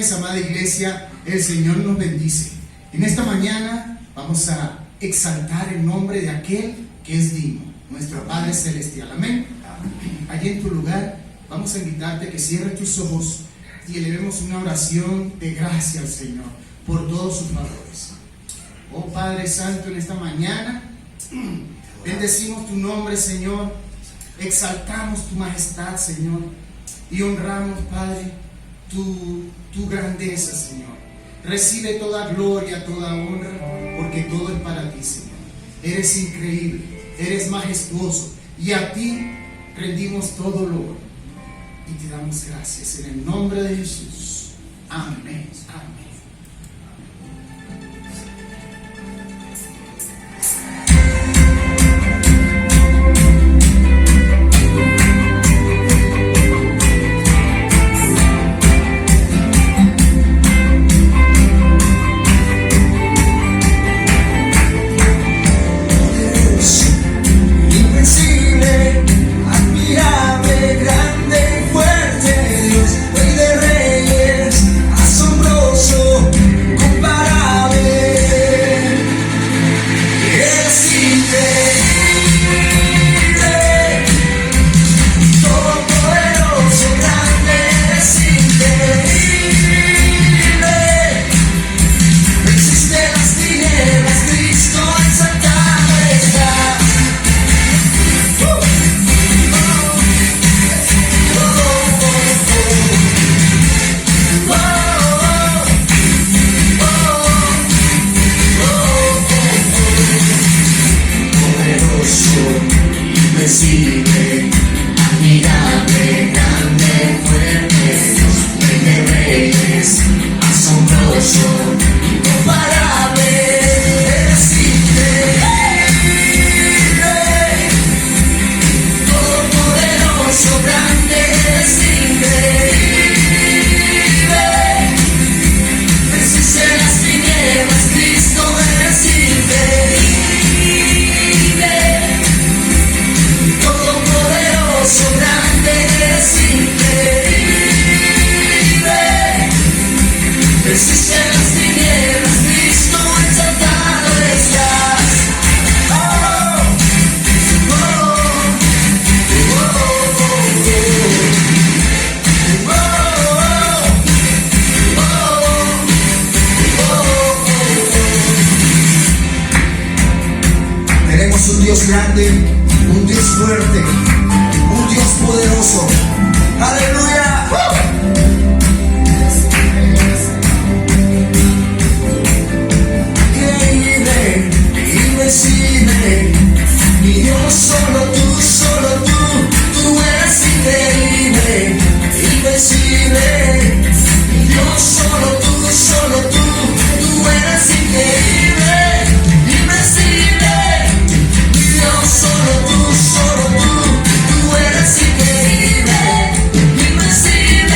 bendiciones, amada iglesia. El Señor nos bendice. En esta mañana vamos a exaltar el nombre de aquel que es digno, nuestro Padre Celestial. Amén. Allí en tu lugar vamos a invitarte a que cierres tus ojos y elevemos una oración de gracia al Señor por todos sus favores. Oh Padre Santo, en esta mañana bendecimos tu nombre, Señor. Exaltamos tu majestad, Señor, y honramos, Padre, tu grandeza, Señor. Recibe toda gloria, toda honra, porque todo es para ti, Señor. Eres increíble, eres majestuoso, y a ti rendimos todo lo y te damos gracias en el nombre de Jesús. Amén. Amén. Un Dios grande, un Dios fuerte, un Dios poderoso. ¡Aleluya! Increíble, invencible, mi Dios, solo tú, tú eres increíble, invencible, mi Dios, solo tú, tú eres increíble, invencible. Solo tú, tú eres increíble, invencible.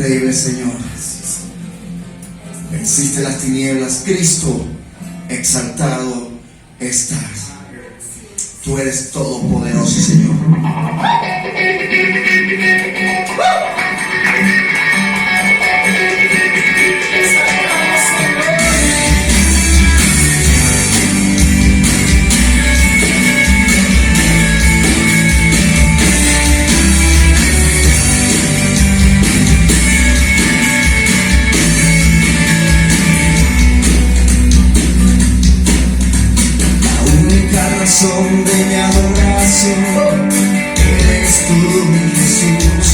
increíble, Señor. Venciste las tinieblas, Cristo, exaltado estás. Tú eres todopoderoso, Señor. De mi adoración eres tú, mi Jesús,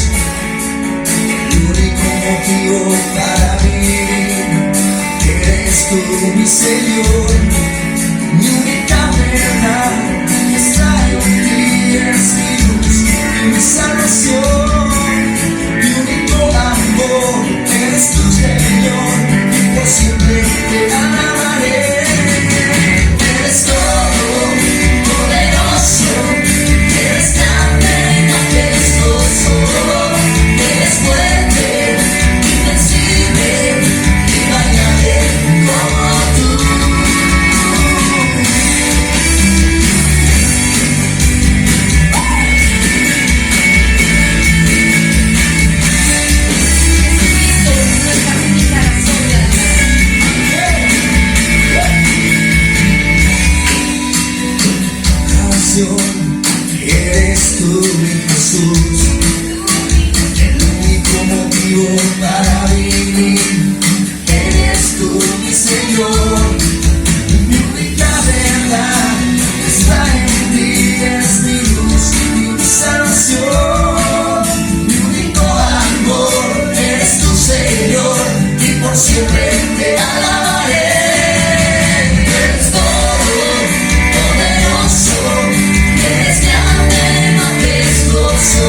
el único motivo para vivir. Eres tú, mi Señor, mi única verdad está en ti. Eres mi luz, mi salvación, mi único amor. Eres tú, Señor, y por siempre te alabaré. Eres todo poderoso, eres grande y majestuoso, eres fuerte, invencible, y no hay nadie como tú. Eres tú, mi Jesús, el único motivo para vivir. Eres tú, mi Señor, mi única verdad está en ti. Eres mi luz y mi salvación, mi único amor. Eres tú, Señor, y por siempre te alabaré. Eres todo poderoso, eres grande, majestuoso,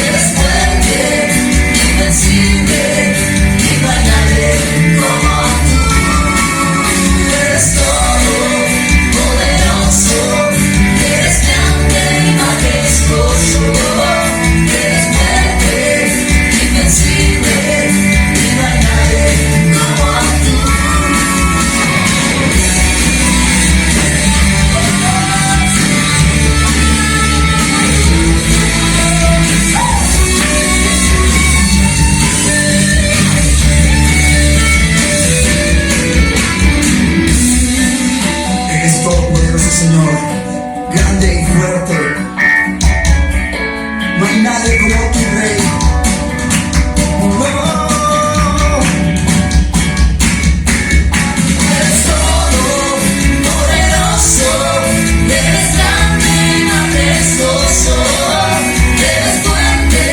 eres fuerte, invencible, y no hay nadie como tú. Eres todo poderoso, eres grande y majestuoso, eres fuerte, invencible, y no hay nadie como tú. Eres todopoderoso, Señor, grande y fuerte. No hay nadie como tu Rey. Oh, eres todo poderoso, eres grande y majestuoso, eres fuerte,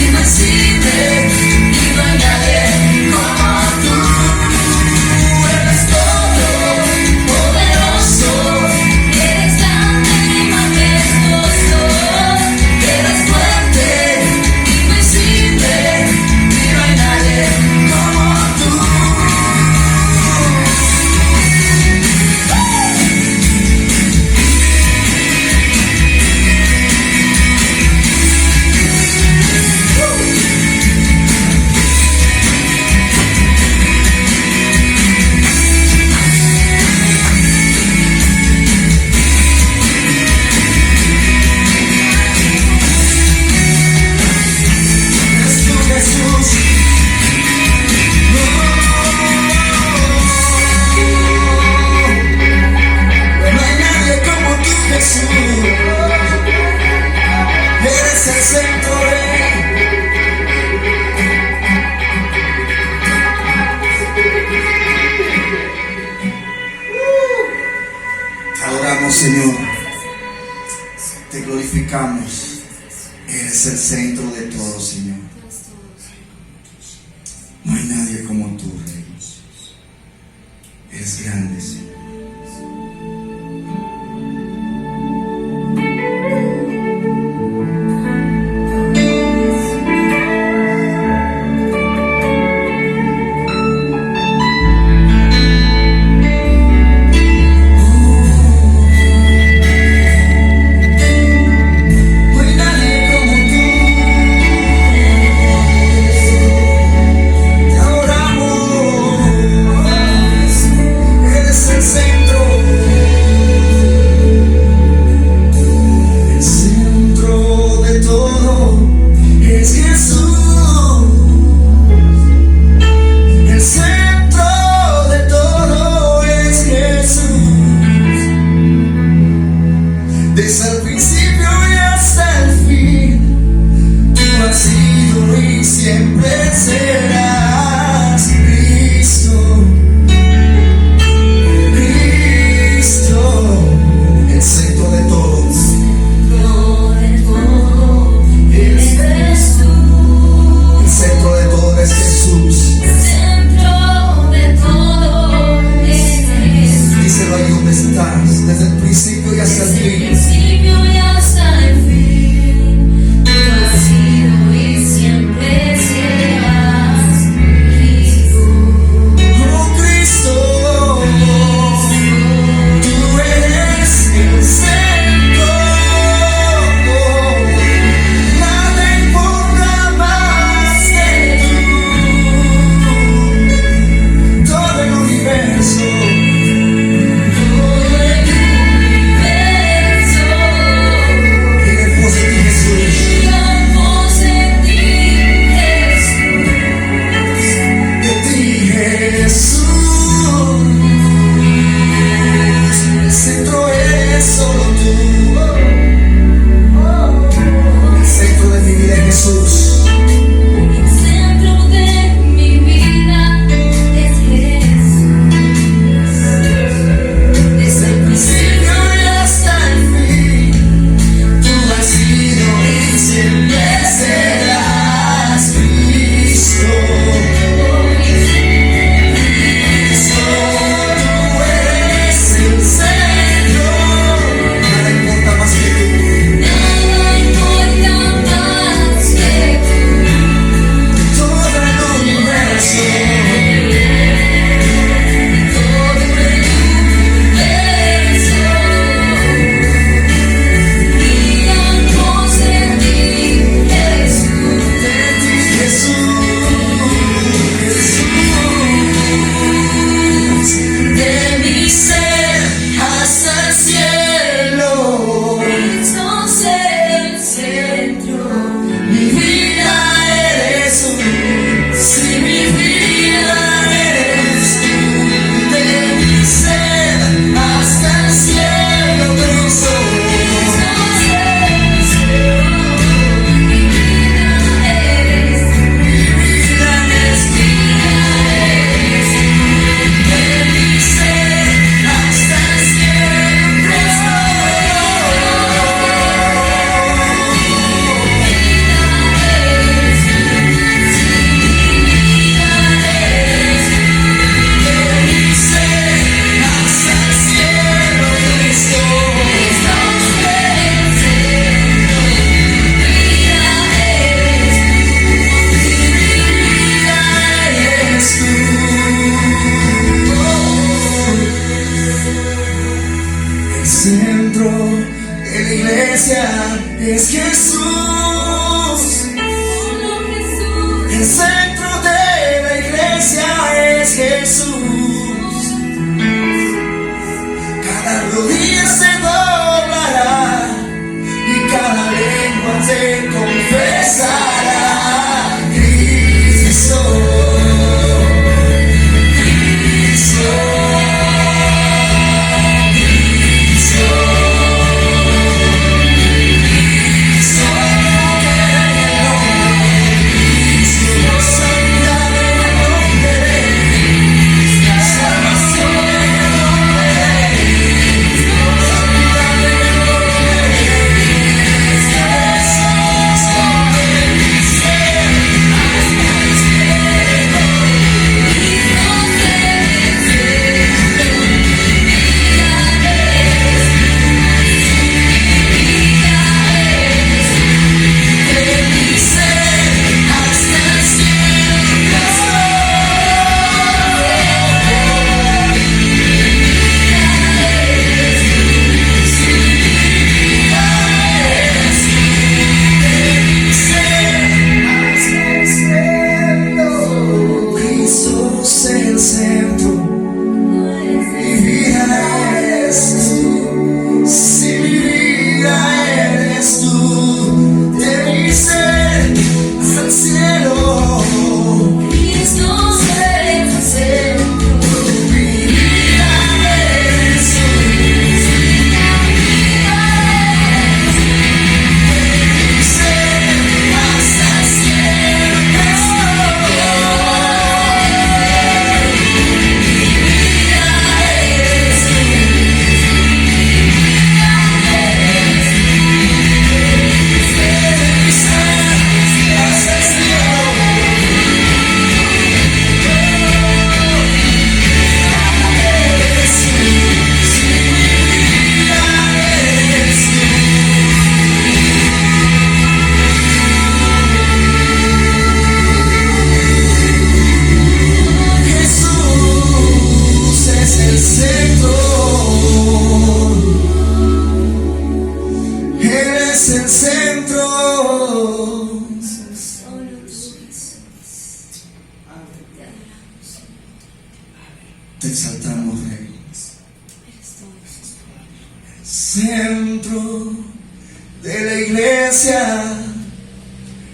invencible, y no hay nadie como tú. Eres todo poderoso, eres grande y majestuoso, eres fuerte, invencible, y no hay nadie como tú. Eres tú, Jesús. No hay nadie como tú, Jesús. Eres el Santo Rey. Te adoramos, Señor. Te glorificamos. Eres el centro de todo, Señor. No hay nadie como tú, Rey. Eres grande, Señor. No hay nadie como tú. centro de la iglesia es Jesús. El centro de la iglesia es Jesús. Cada rodilla se doblará y cada lengua se confesará. Cristo. Te exaltamos, Rey. Centro de la iglesia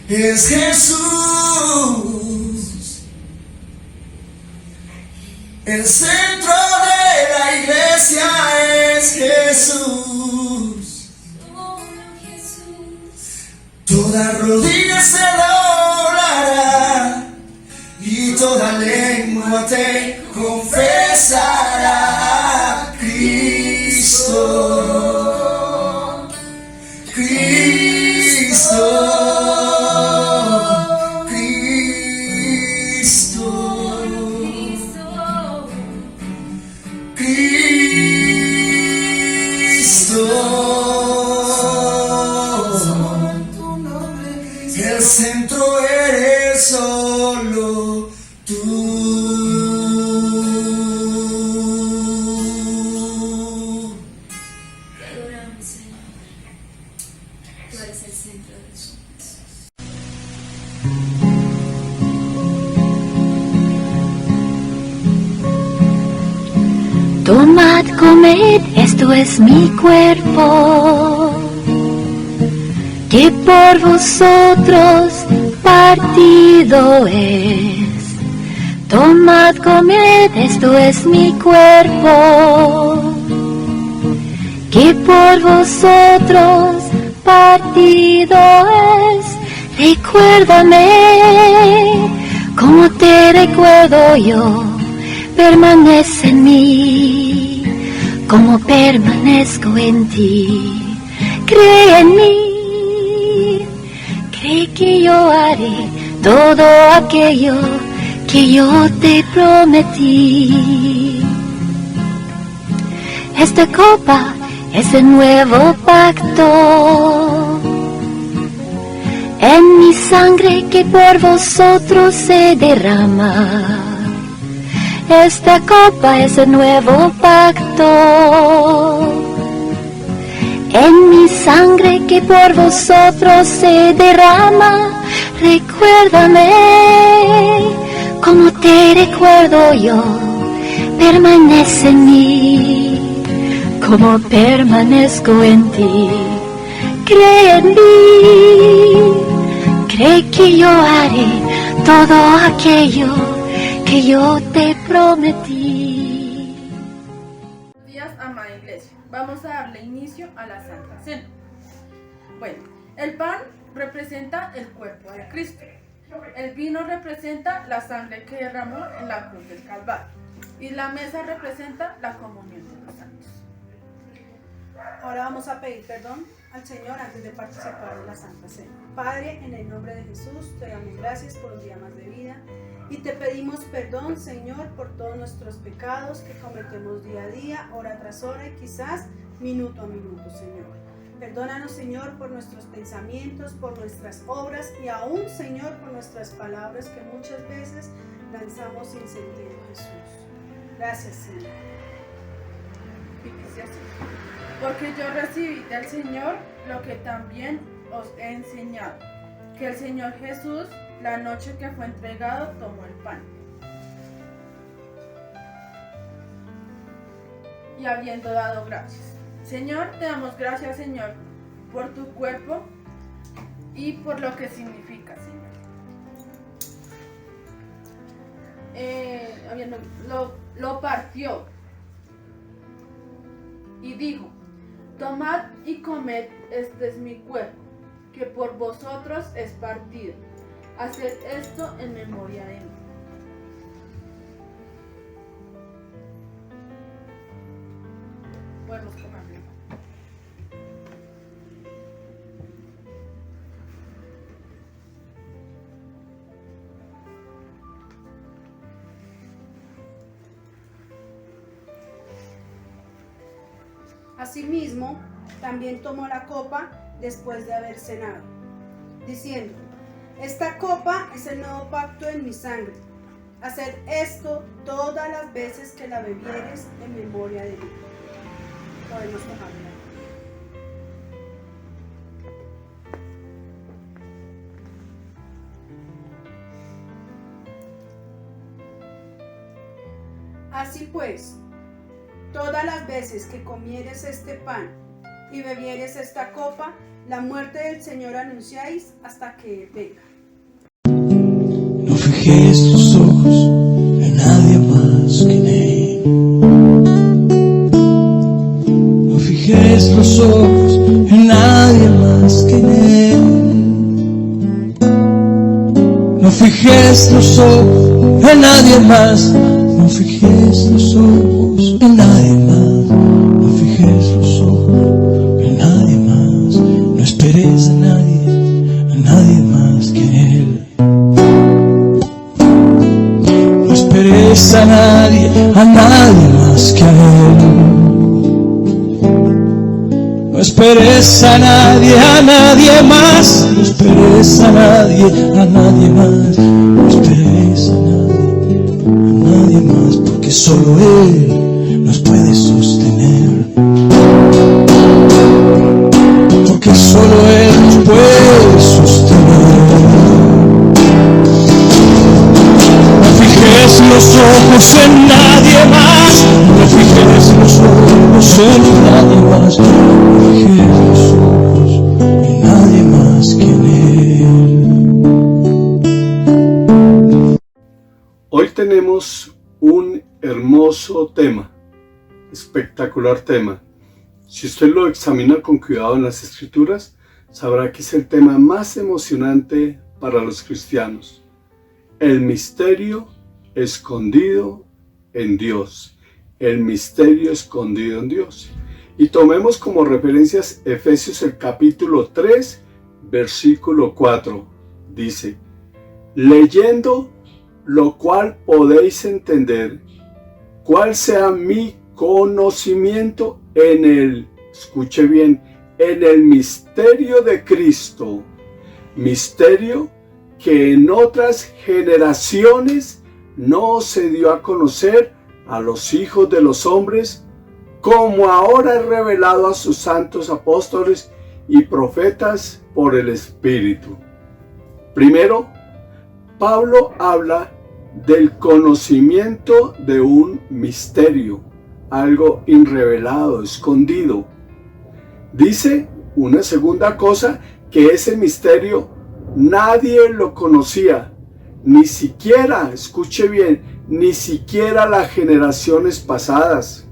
es Jesús. El centro de la iglesia es Jesús. Toda rodilla se doblará y toda lengua te confesará. Cristo, Cristo, Cristo, Cristo. El centro eres solo tú. Tomad, comed, esto es mi cuerpo, que por vosotros partido es. Tomad, comed, esto es mi cuerpo, que por vosotros partido es. Recuérdame como te recuerdo yo. Permanece en mí, como permanezco en ti. Cree en mí, cree que yo haré todo aquello que yo te prometí. Esta copa es el nuevo pacto, en mi sangre que por vosotros se derrama. Esta copa es el nuevo pacto, sangre que por vosotros se derrama. Recuérdame como te recuerdo yo, permanece en mí como permanezco en ti. Cree en mí, cree que yo haré todo aquello que yo te prometí. Buenos días, amada iglesia. Vamos a darle inicio a la Santa Cena. Bueno, el pan representa el cuerpo de Cristo. El vino representa la sangre que derramó en la cruz del Calvario. Y la mesa representa la comunión de los santos. Ahora vamos a pedir perdón al Señor antes de participar en la Santa Cena. Padre, en el nombre de Jesús, te damos gracias por un día más de vida y te pedimos perdón, Señor, por todos nuestros pecados que cometemos día a día, hora tras hora y quizás minuto a minuto, Señor. Perdónanos, Señor, por nuestros pensamientos, por nuestras obras y aún, Señor, por nuestras palabras que muchas veces lanzamos sin sentido, Jesús. Gracias, Señor. Y dice así: porque yo recibí del Señor lo que también os he enseñado, que el Señor Jesús, la noche que fue entregado, tomó el pan. Y habiendo dado gracias. Señor, te damos gracias, Señor, por tu cuerpo y por lo que significa, Señor. Lo partió y dijo: tomad y comed, este es mi cuerpo, que por vosotros es partido. Haced esto en memoria de mí. Podemos comerlo. Asimismo, también tomó la copa después de haber cenado, diciendo: esta copa es el nuevo pacto en mi sangre. Haced esto todas las veces que la bebiereis en memoria de mí. Podemos tomarla. Así pues, todas las veces que comieres este pan y bebieres esta copa, la muerte del Señor anunciáis hasta que venga. No fijes tus ojos en nadie más que en Él. No fijes los ojos en nadie más que en Él. No fijes los ojos en nadie más. No fijes los ojos en nadie más. No fijes los ojos en nadie más. No esperes a nadie más que Él. No esperes a nadie más que a Él. No esperes a nadie más. No esperes a nadie más. No esperes a nadie más, porque solo Él nos puede sostener. Porque solo Él nos puede sostener. No fijes los ojos en nadie más. No fijes los ojos en nadie más. No fijes los ojos en nadie más que en Él. Hoy tenemos un hermoso tema, espectacular tema. Si usted lo examina con cuidado en las Escrituras, sabrá que es el tema más emocionante para los cristianos. El misterio escondido en Dios. El misterio escondido en Dios. Y tomemos como referencias Efesios el capítulo 3, versículo 4. Dice: leyendo lo cual podéis entender cuál sea mi conocimiento en el, escuche bien, en el misterio de Cristo, misterio que en otras generaciones no se dio a conocer a los hijos de los hombres, como ahora es revelado a sus santos apóstoles y profetas por el Espíritu. Primero, Pablo habla del conocimiento de un misterio, algo irrevelado, escondido. Dice una segunda cosa, que ese misterio nadie lo conocía, ni siquiera, escuche bien, ni siquiera las generaciones pasadas,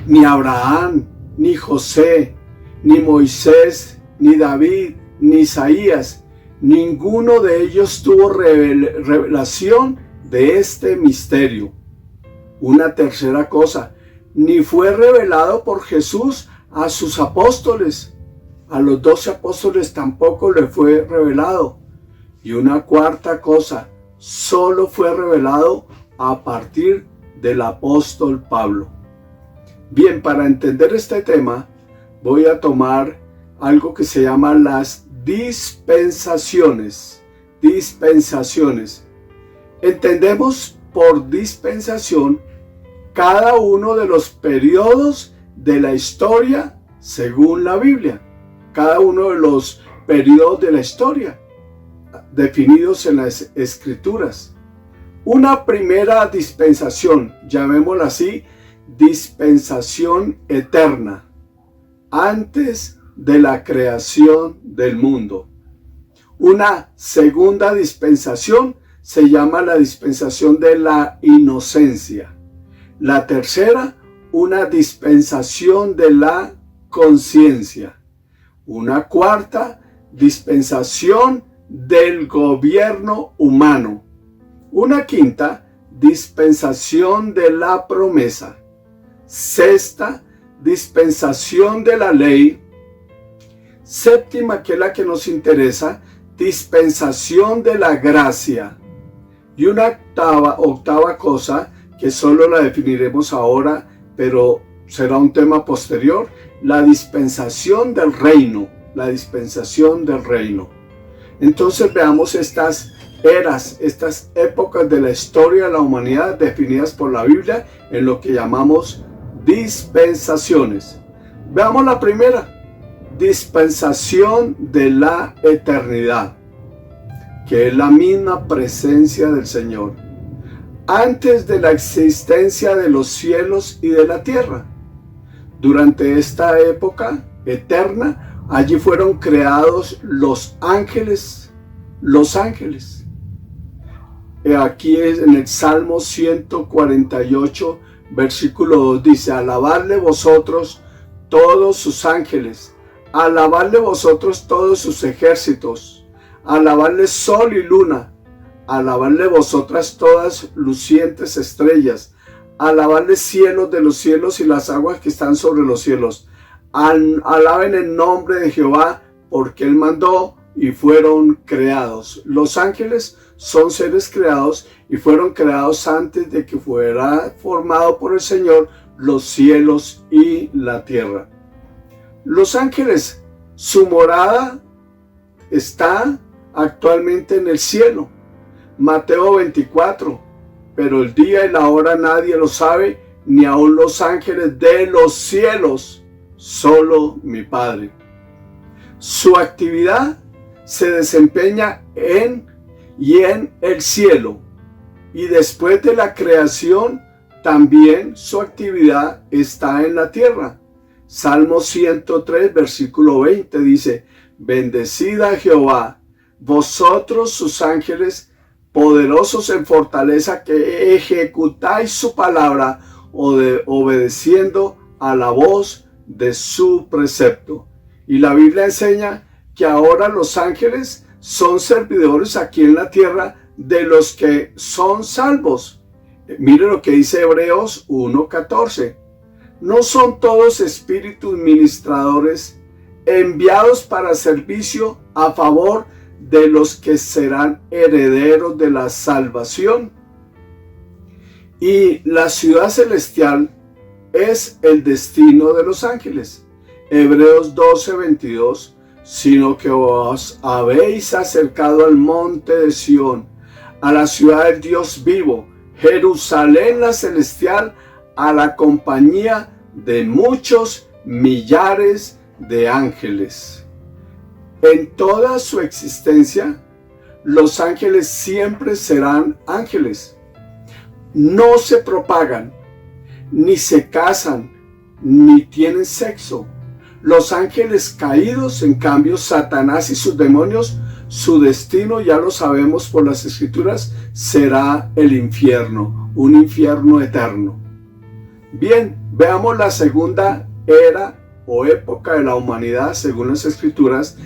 ni Abraham, ni José, ni Moisés, ni David, ni Isaías. Ninguno de ellos tuvo revelación de este misterio. Una tercera cosa, ni fue revelado por Jesús a sus apóstoles. A los 12 apóstoles tampoco le fue revelado. Y una cuarta cosa, solo fue revelado a partir del apóstol Pablo. Bien, para entender este tema, voy a tomar algo que se llama las dispensaciones. Dispensaciones. Entendemos por dispensación cada uno de los periodos de la historia según la Biblia. Cada uno de los periodos de la historia definidos en las Escrituras. Una primera dispensación, llamémosla así, dispensación eterna, antes de la creación del mundo. Una segunda dispensación se llama la dispensación de la inocencia. La tercera, una dispensación de la conciencia. Una cuarta, dispensación del gobierno humano. Una quinta, dispensación de la promesa. Sexta, dispensación de la ley. Séptima, que es la que nos interesa, dispensación de la gracia. Y una octava cosa, que solo la definiremos ahora, pero será un tema posterior, la dispensación del reino. La dispensación del reino. Entonces veamos estas eras, estas épocas de la historia de la humanidad definidas por la Biblia en lo que llamamos dispensaciones. Veamos la primera, dispensación de la eternidad, que es la misma presencia del Señor, antes de la existencia de los cielos y de la tierra. Durante esta época eterna, allí fueron creados los ángeles. Los ángeles. Aquí es en el Salmo 148, versículo 2, dice: alabadle vosotros todos sus ángeles, alabadle vosotros todos sus ejércitos, alabadle sol y luna, alabadle vosotras todas lucientes estrellas, alabadle cielos de los cielos y las aguas que están sobre los cielos. Alaben el nombre de Jehová, porque Él mandó y fueron creados. Los ángeles son seres creados y fueron creados antes de que fuera formado por el Señor los cielos y la tierra. Los ángeles, su morada está actualmente en el cielo. Mateo 24, pero el día y la hora nadie lo sabe, ni aun los ángeles de los cielos, solo mi Padre. Su actividad se desempeña en el cielo, y después de la creación también su actividad está en la tierra. Salmo 103, versículo 20 dice: bendecid a Jehová, vosotros sus ángeles, poderosos en fortaleza, que ejecutáis su palabra, obedeciendo a la voz de su precepto. Y la Biblia enseña que ahora los ángeles son servidores aquí en la tierra de los que son salvos. Mire lo que dice Hebreos 1:14. ¿No son todos espíritus ministradores enviados para servicio a favor de los que serán herederos de la salvación? Y la ciudad celestial es el destino de los ángeles. Hebreos 12:22. Sino que os habéis acercado al monte de Sión, a la ciudad del Dios vivo, Jerusalén la celestial, a la compañía de muchos millares de ángeles. En toda su existencia, los ángeles siempre serán ángeles. No se propagan, ni se casan, ni tienen sexo. Los ángeles caídos, en cambio, Satanás y sus demonios, su destino, ya lo sabemos por las Escrituras, será el infierno, un infierno eterno. Bien, veamos la segunda era o época de la humanidad, según las Escrituras,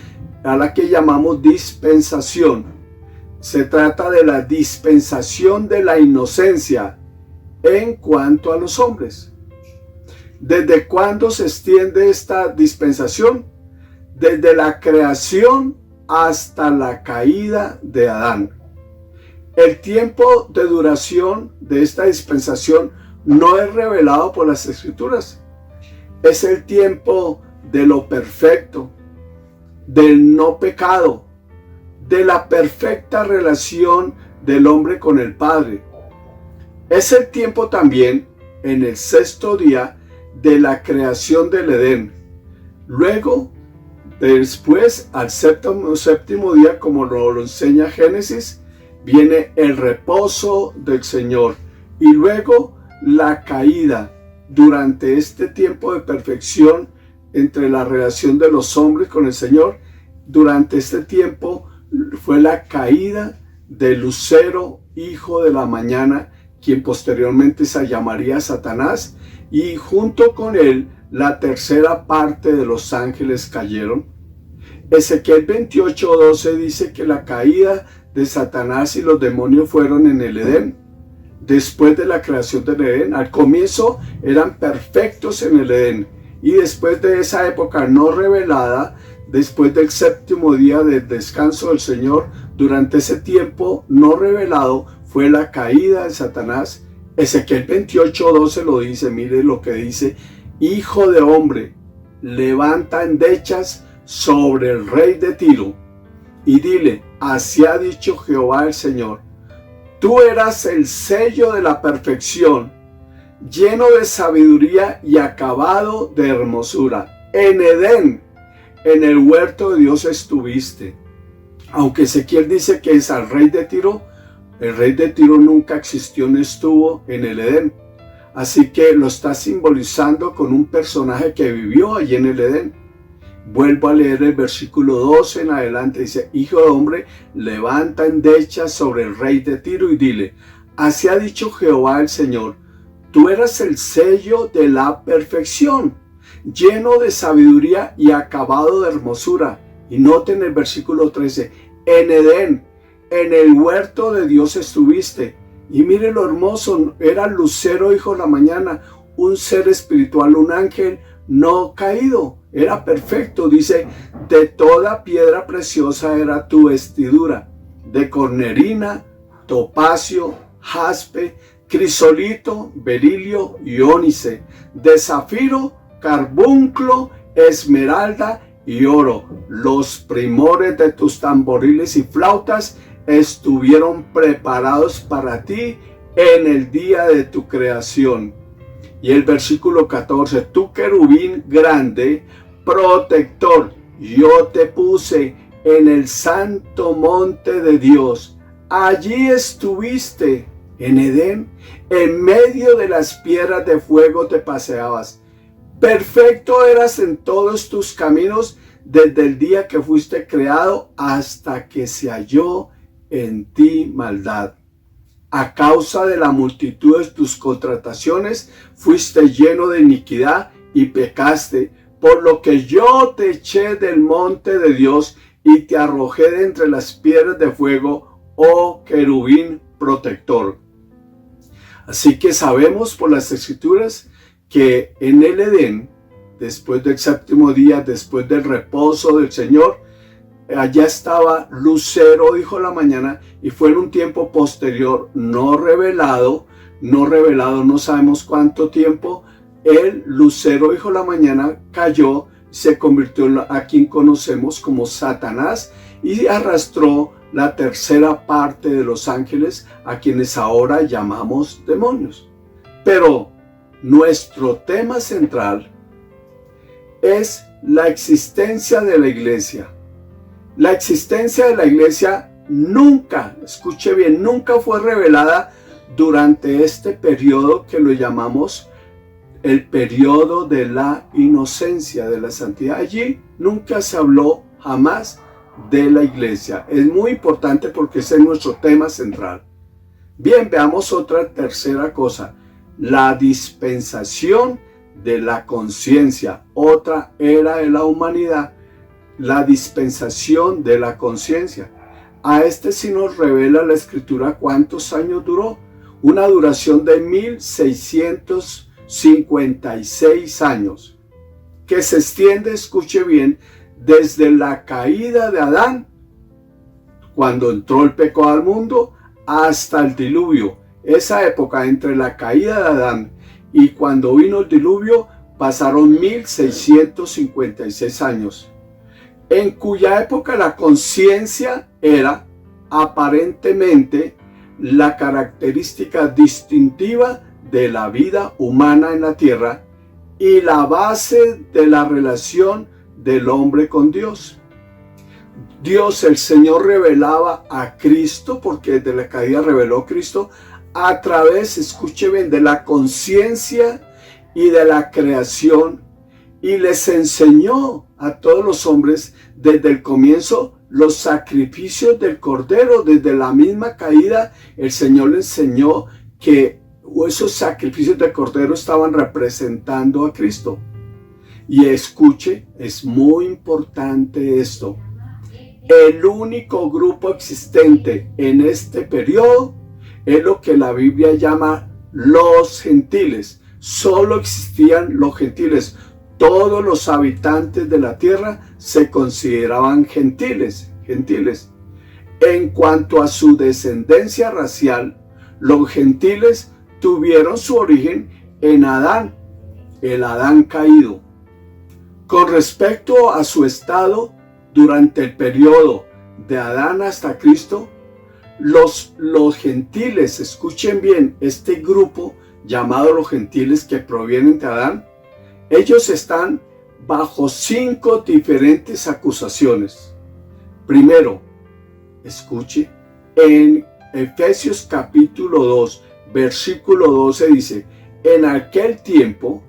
a la que llamamos dispensación. Se trata de la dispensación de la inocencia en cuanto a los hombres. ¿Desde cuándo se extiende esta dispensación? Desde la creación hasta la caída de Adán. El tiempo de duración de esta dispensación no es revelado por las Escrituras. Es el tiempo de lo perfecto, del no pecado, de la perfecta relación del hombre con el Padre. Es el tiempo también, en el sexto día, de la creación del Edén. Luego, después, al séptimo día, como lo enseña Génesis, viene el reposo del Señor. Y luego, la caída. Durante este tiempo de perfección entre la relación de los hombres con el Señor, durante este tiempo fue la caída de Lucero, hijo de la mañana, quien posteriormente se llamaría Satanás, y junto con él la tercera parte de los ángeles cayeron. Ezequiel 28:12 dice que la caída de Satanás y los demonios fueron en el Edén, después de la creación del Edén. Al comienzo eran perfectos en el Edén, y después de esa época no revelada, después del séptimo día del descanso del Señor, durante ese tiempo no revelado, fue la caída de Satanás. Ezequiel 28:12 lo dice, mire lo que dice: Hijo de hombre, levanta endechas sobre el rey de Tiro, y dile, así ha dicho Jehová el Señor, tú eras el sello de la perfección, lleno de sabiduría y acabado de hermosura. En Edén, en el huerto de Dios estuviste. Aunque Ezequiel dice que es al rey de Tiro, el rey de Tiro nunca existió ni estuvo en el Edén. Así que lo está simbolizando con un personaje que vivió allí en el Edén. Vuelvo a leer el versículo 12 en adelante. Dice: Hijo de hombre, levanta endechas sobre el rey de Tiro y dile, así ha dicho Jehová el Señor, tú eras el sello de la perfección, lleno de sabiduría y acabado de hermosura. Y noten el versículo 13, en Edén, en el huerto de Dios estuviste. Y mire lo hermoso, era Lucero, hijo de la mañana, un ser espiritual, un ángel no caído, era perfecto. Dice, de toda piedra preciosa era tu vestidura, de cornerina, topacio, jaspe, crisolito, berilio y ónice, de zafiro, carbunclo, esmeralda y oro. Los primores de tus tamboriles y flautas estuvieron preparados para ti en el día de tu creación. Y el versículo 14, tú querubín grande, protector, yo te puse en el santo monte de Dios. Allí estuviste, en Edén, en medio de las piedras de fuego te paseabas. Perfecto eras en todos tus caminos desde el día que fuiste creado hasta que se halló en ti maldad. A causa de la multitud de tus contrataciones fuiste lleno de iniquidad y pecaste, por lo que yo te eché del monte de Dios y te arrojé de entre las piedras de fuego, oh querubín protector. Así que sabemos por las Escrituras que en el Edén, después del séptimo día, después del reposo del Señor, allá estaba Lucero, hijo de la mañana, y fue en un tiempo posterior, no revelado, no sabemos cuánto tiempo, el Lucero, hijo de la mañana, cayó, se convirtió a quien conocemos como Satanás y arrastró la tercera parte de los ángeles, a quienes ahora llamamos demonios. Pero nuestro tema central es la existencia de la iglesia. La existencia de la iglesia nunca, escuche bien, nunca fue revelada durante este periodo que lo llamamos el periodo de la inocencia, de la santidad. Allí nunca se habló jamás de la iglesia. Es muy importante porque ese es nuestro tema central. Bien, veamos otra tercera cosa. La dispensación de la conciencia, otra era de la humanidad, la dispensación de la conciencia. A este sí nos revela la Escritura cuántos años duró. Una duración de 1656 años, que se extiende, escuche bien, desde la caída de Adán, cuando entró el pecado al mundo, hasta el diluvio. Esa época entre la caída de Adán y cuando vino el diluvio pasaron 1656 años, en cuya época la conciencia era aparentemente la característica distintiva de la vida humana en la tierra y la base de la relación del hombre con Dios. Dios, el Señor, revelaba a Cristo, porque desde la caída reveló a Cristo, a través, escuche bien, de la conciencia y de la creación, y les enseñó a todos los hombres desde el comienzo los sacrificios del Cordero. Desde la misma caída el Señor les enseñó que esos sacrificios del Cordero estaban representando a Cristo. Y escuche, es muy importante esto. El único grupo existente en este periodo es lo que la Biblia llama los gentiles. Solo existían los gentiles. Todos los habitantes de la tierra se consideraban gentiles. En cuanto a su descendencia racial, los gentiles tuvieron su origen en Adán, el Adán caído. Con respecto a su estado durante el periodo de Adán hasta Cristo, los gentiles, escuchen bien, este grupo llamado los gentiles que provienen de Adán, ellos están bajo 5 diferentes acusaciones. Primero, escuche, en Efesios capítulo 2, versículo 12 dice: en aquel tiempo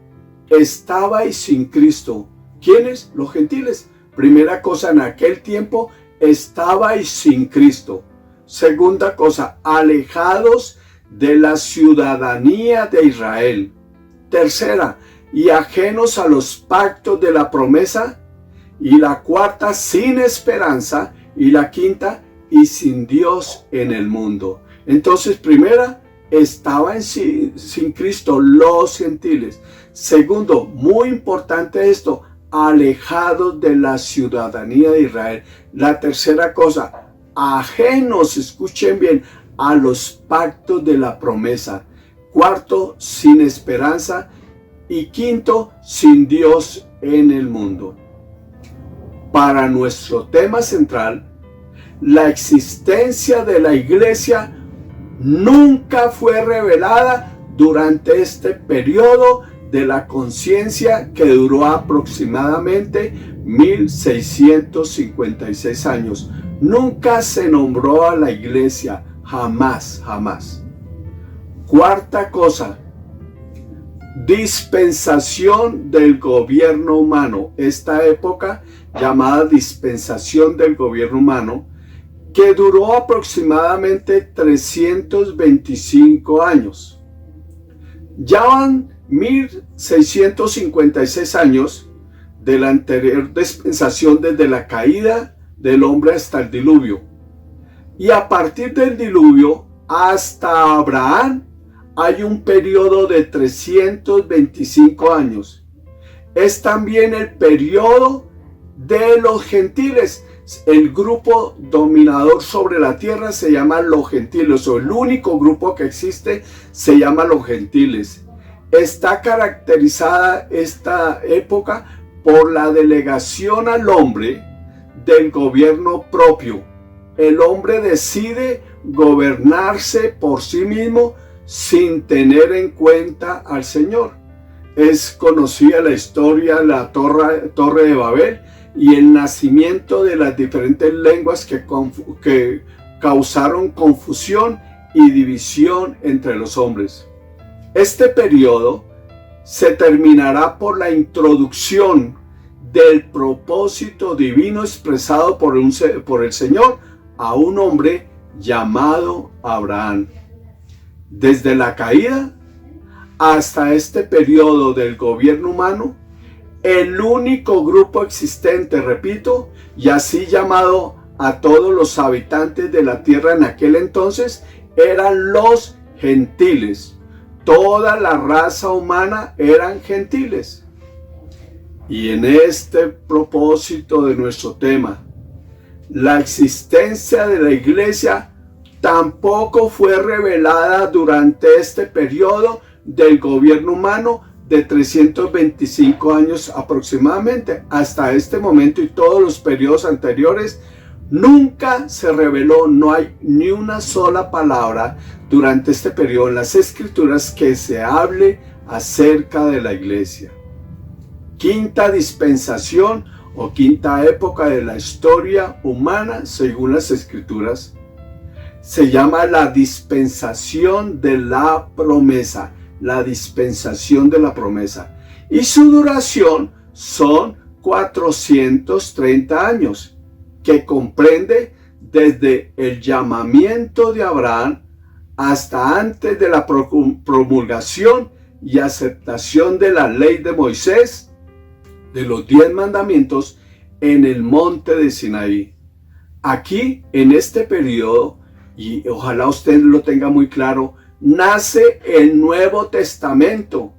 estabais sin Cristo. ¿Quiénes? Los gentiles. Primera cosa, en aquel tiempo estabais sin Cristo. Segunda cosa, alejados de la ciudadanía de Israel. Tercera, y ajenos a los pactos de la promesa. Y la cuarta, sin esperanza. Y la quinta, y sin Dios en el mundo. Entonces, primera, estaban sin Cristo los gentiles. Segundo, muy importante esto, alejados de la ciudadanía de Israel. La tercera cosa, ajenos, escuchen bien, a los pactos de la promesa. Cuarto, sin esperanza. Y quinto, sin Dios en el mundo. Para nuestro tema central, la existencia de la iglesia nunca fue revelada durante este periodo de la conciencia que duró aproximadamente 1656 años. Nunca se nombró a la iglesia, jamás. Cuarta cosa, dispensación del gobierno humano. Esta época llamada dispensación del gobierno humano, que duró aproximadamente 325 años. Ya van 1656 años de la anterior dispensación, desde la caída del hombre hasta el diluvio. Y a partir del diluvio hasta Abraham hay un periodo de 325 años. Es también el periodo de los gentiles. El grupo dominador sobre la tierra se llama los gentiles, o el único grupo que existe se llama los gentiles. Está caracterizada esta época por la delegación al hombre del gobierno propio. El hombre decide gobernarse por sí mismo sin tener en cuenta al Señor. es conocida la historia de la Torre de Babel y el nacimiento de las diferentes lenguas que causaron confusión y división entre los hombres. Este periodo se terminará por la introducción del propósito divino expresado por el Señor a un hombre llamado Abraham. Desde la caída hasta este periodo del gobierno humano, el único grupo existente, repito, y así llamado a todos los habitantes de la tierra en aquel entonces, eran los gentiles. Toda la raza humana eran gentiles. Y en este propósito de nuestro tema, la existencia de la iglesia tampoco fue revelada durante este periodo del gobierno humano de 325 años aproximadamente. Hasta este momento y todos los periodos anteriores, nunca se reveló, no hay ni una sola palabra durante este periodo en las Escrituras que se hable acerca de la iglesia. Quinta dispensación o quinta época de la historia humana según las Escrituras se llama la dispensación de la promesa, la dispensación de la promesa, y su duración son 430 años, que comprende desde el llamamiento de Abraham hasta antes de la promulgación y aceptación de la ley de Moisés, de los 10 mandamientos en el monte de Sinaí. Aquí, en este periodo, y ojalá usted lo tenga muy claro, nace el Nuevo Testamento.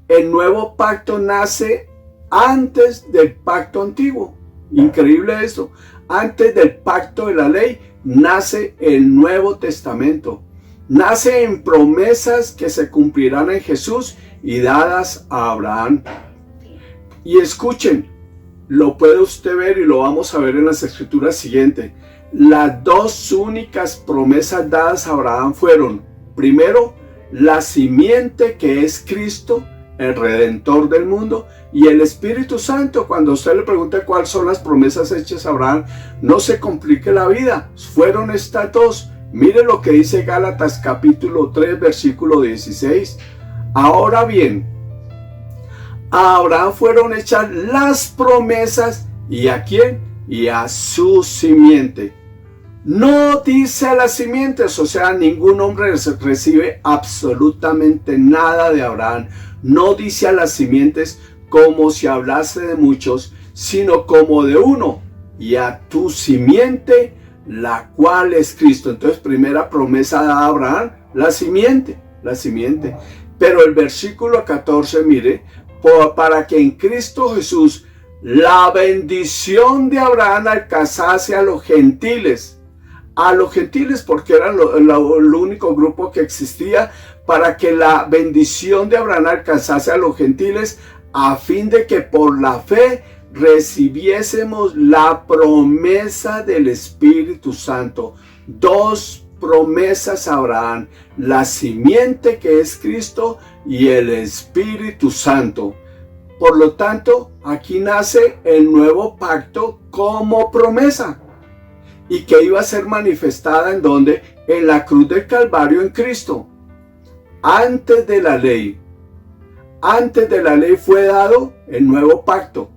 El nuevo pacto nace antes del pacto antiguo. Increíble esto. Antes del pacto de la ley nace el Nuevo Testamento. Nace en promesas que se cumplirán en Jesús y dadas a Abraham. Y escuchen, lo puede usted ver y lo vamos a ver en las Escrituras siguientes. Las dos únicas promesas dadas a Abraham fueron, primero, la simiente que es Cristo, el Redentor del mundo, y el Espíritu Santo. Cuando usted le pregunte cuáles son las promesas hechas a Abraham, no se complique la vida, fueron estas dos. Mire lo que dice Gálatas capítulo 3, versículo 16. Ahora bien, a Abraham fueron hechas las promesas, ¿y a quién? Y a su simiente. No dice a las simientes, o sea, ningún hombre recibe absolutamente nada de Abraham. No dice a las simientes como si hablase de muchos, sino como de uno, y a tu simiente, la cual es Cristo. Entonces, primera promesa de Abraham, la simiente. Pero el versículo 14, mire, para que en Cristo Jesús la bendición de Abraham alcanzase a los gentiles. A los gentiles, porque eran el único grupo que existía, para que la bendición de Abraham alcanzase a los gentiles, a fin de que por la fe recibiésemos la promesa del Espíritu Santo. Dos promesas a Abraham: la simiente que es Cristo y el Espíritu Santo. Por lo tanto, aquí nace el nuevo pacto como promesa, y que iba a ser manifestada en donde, en la cruz del Calvario en Cristo. Antes de la ley fue dado el nuevo pacto,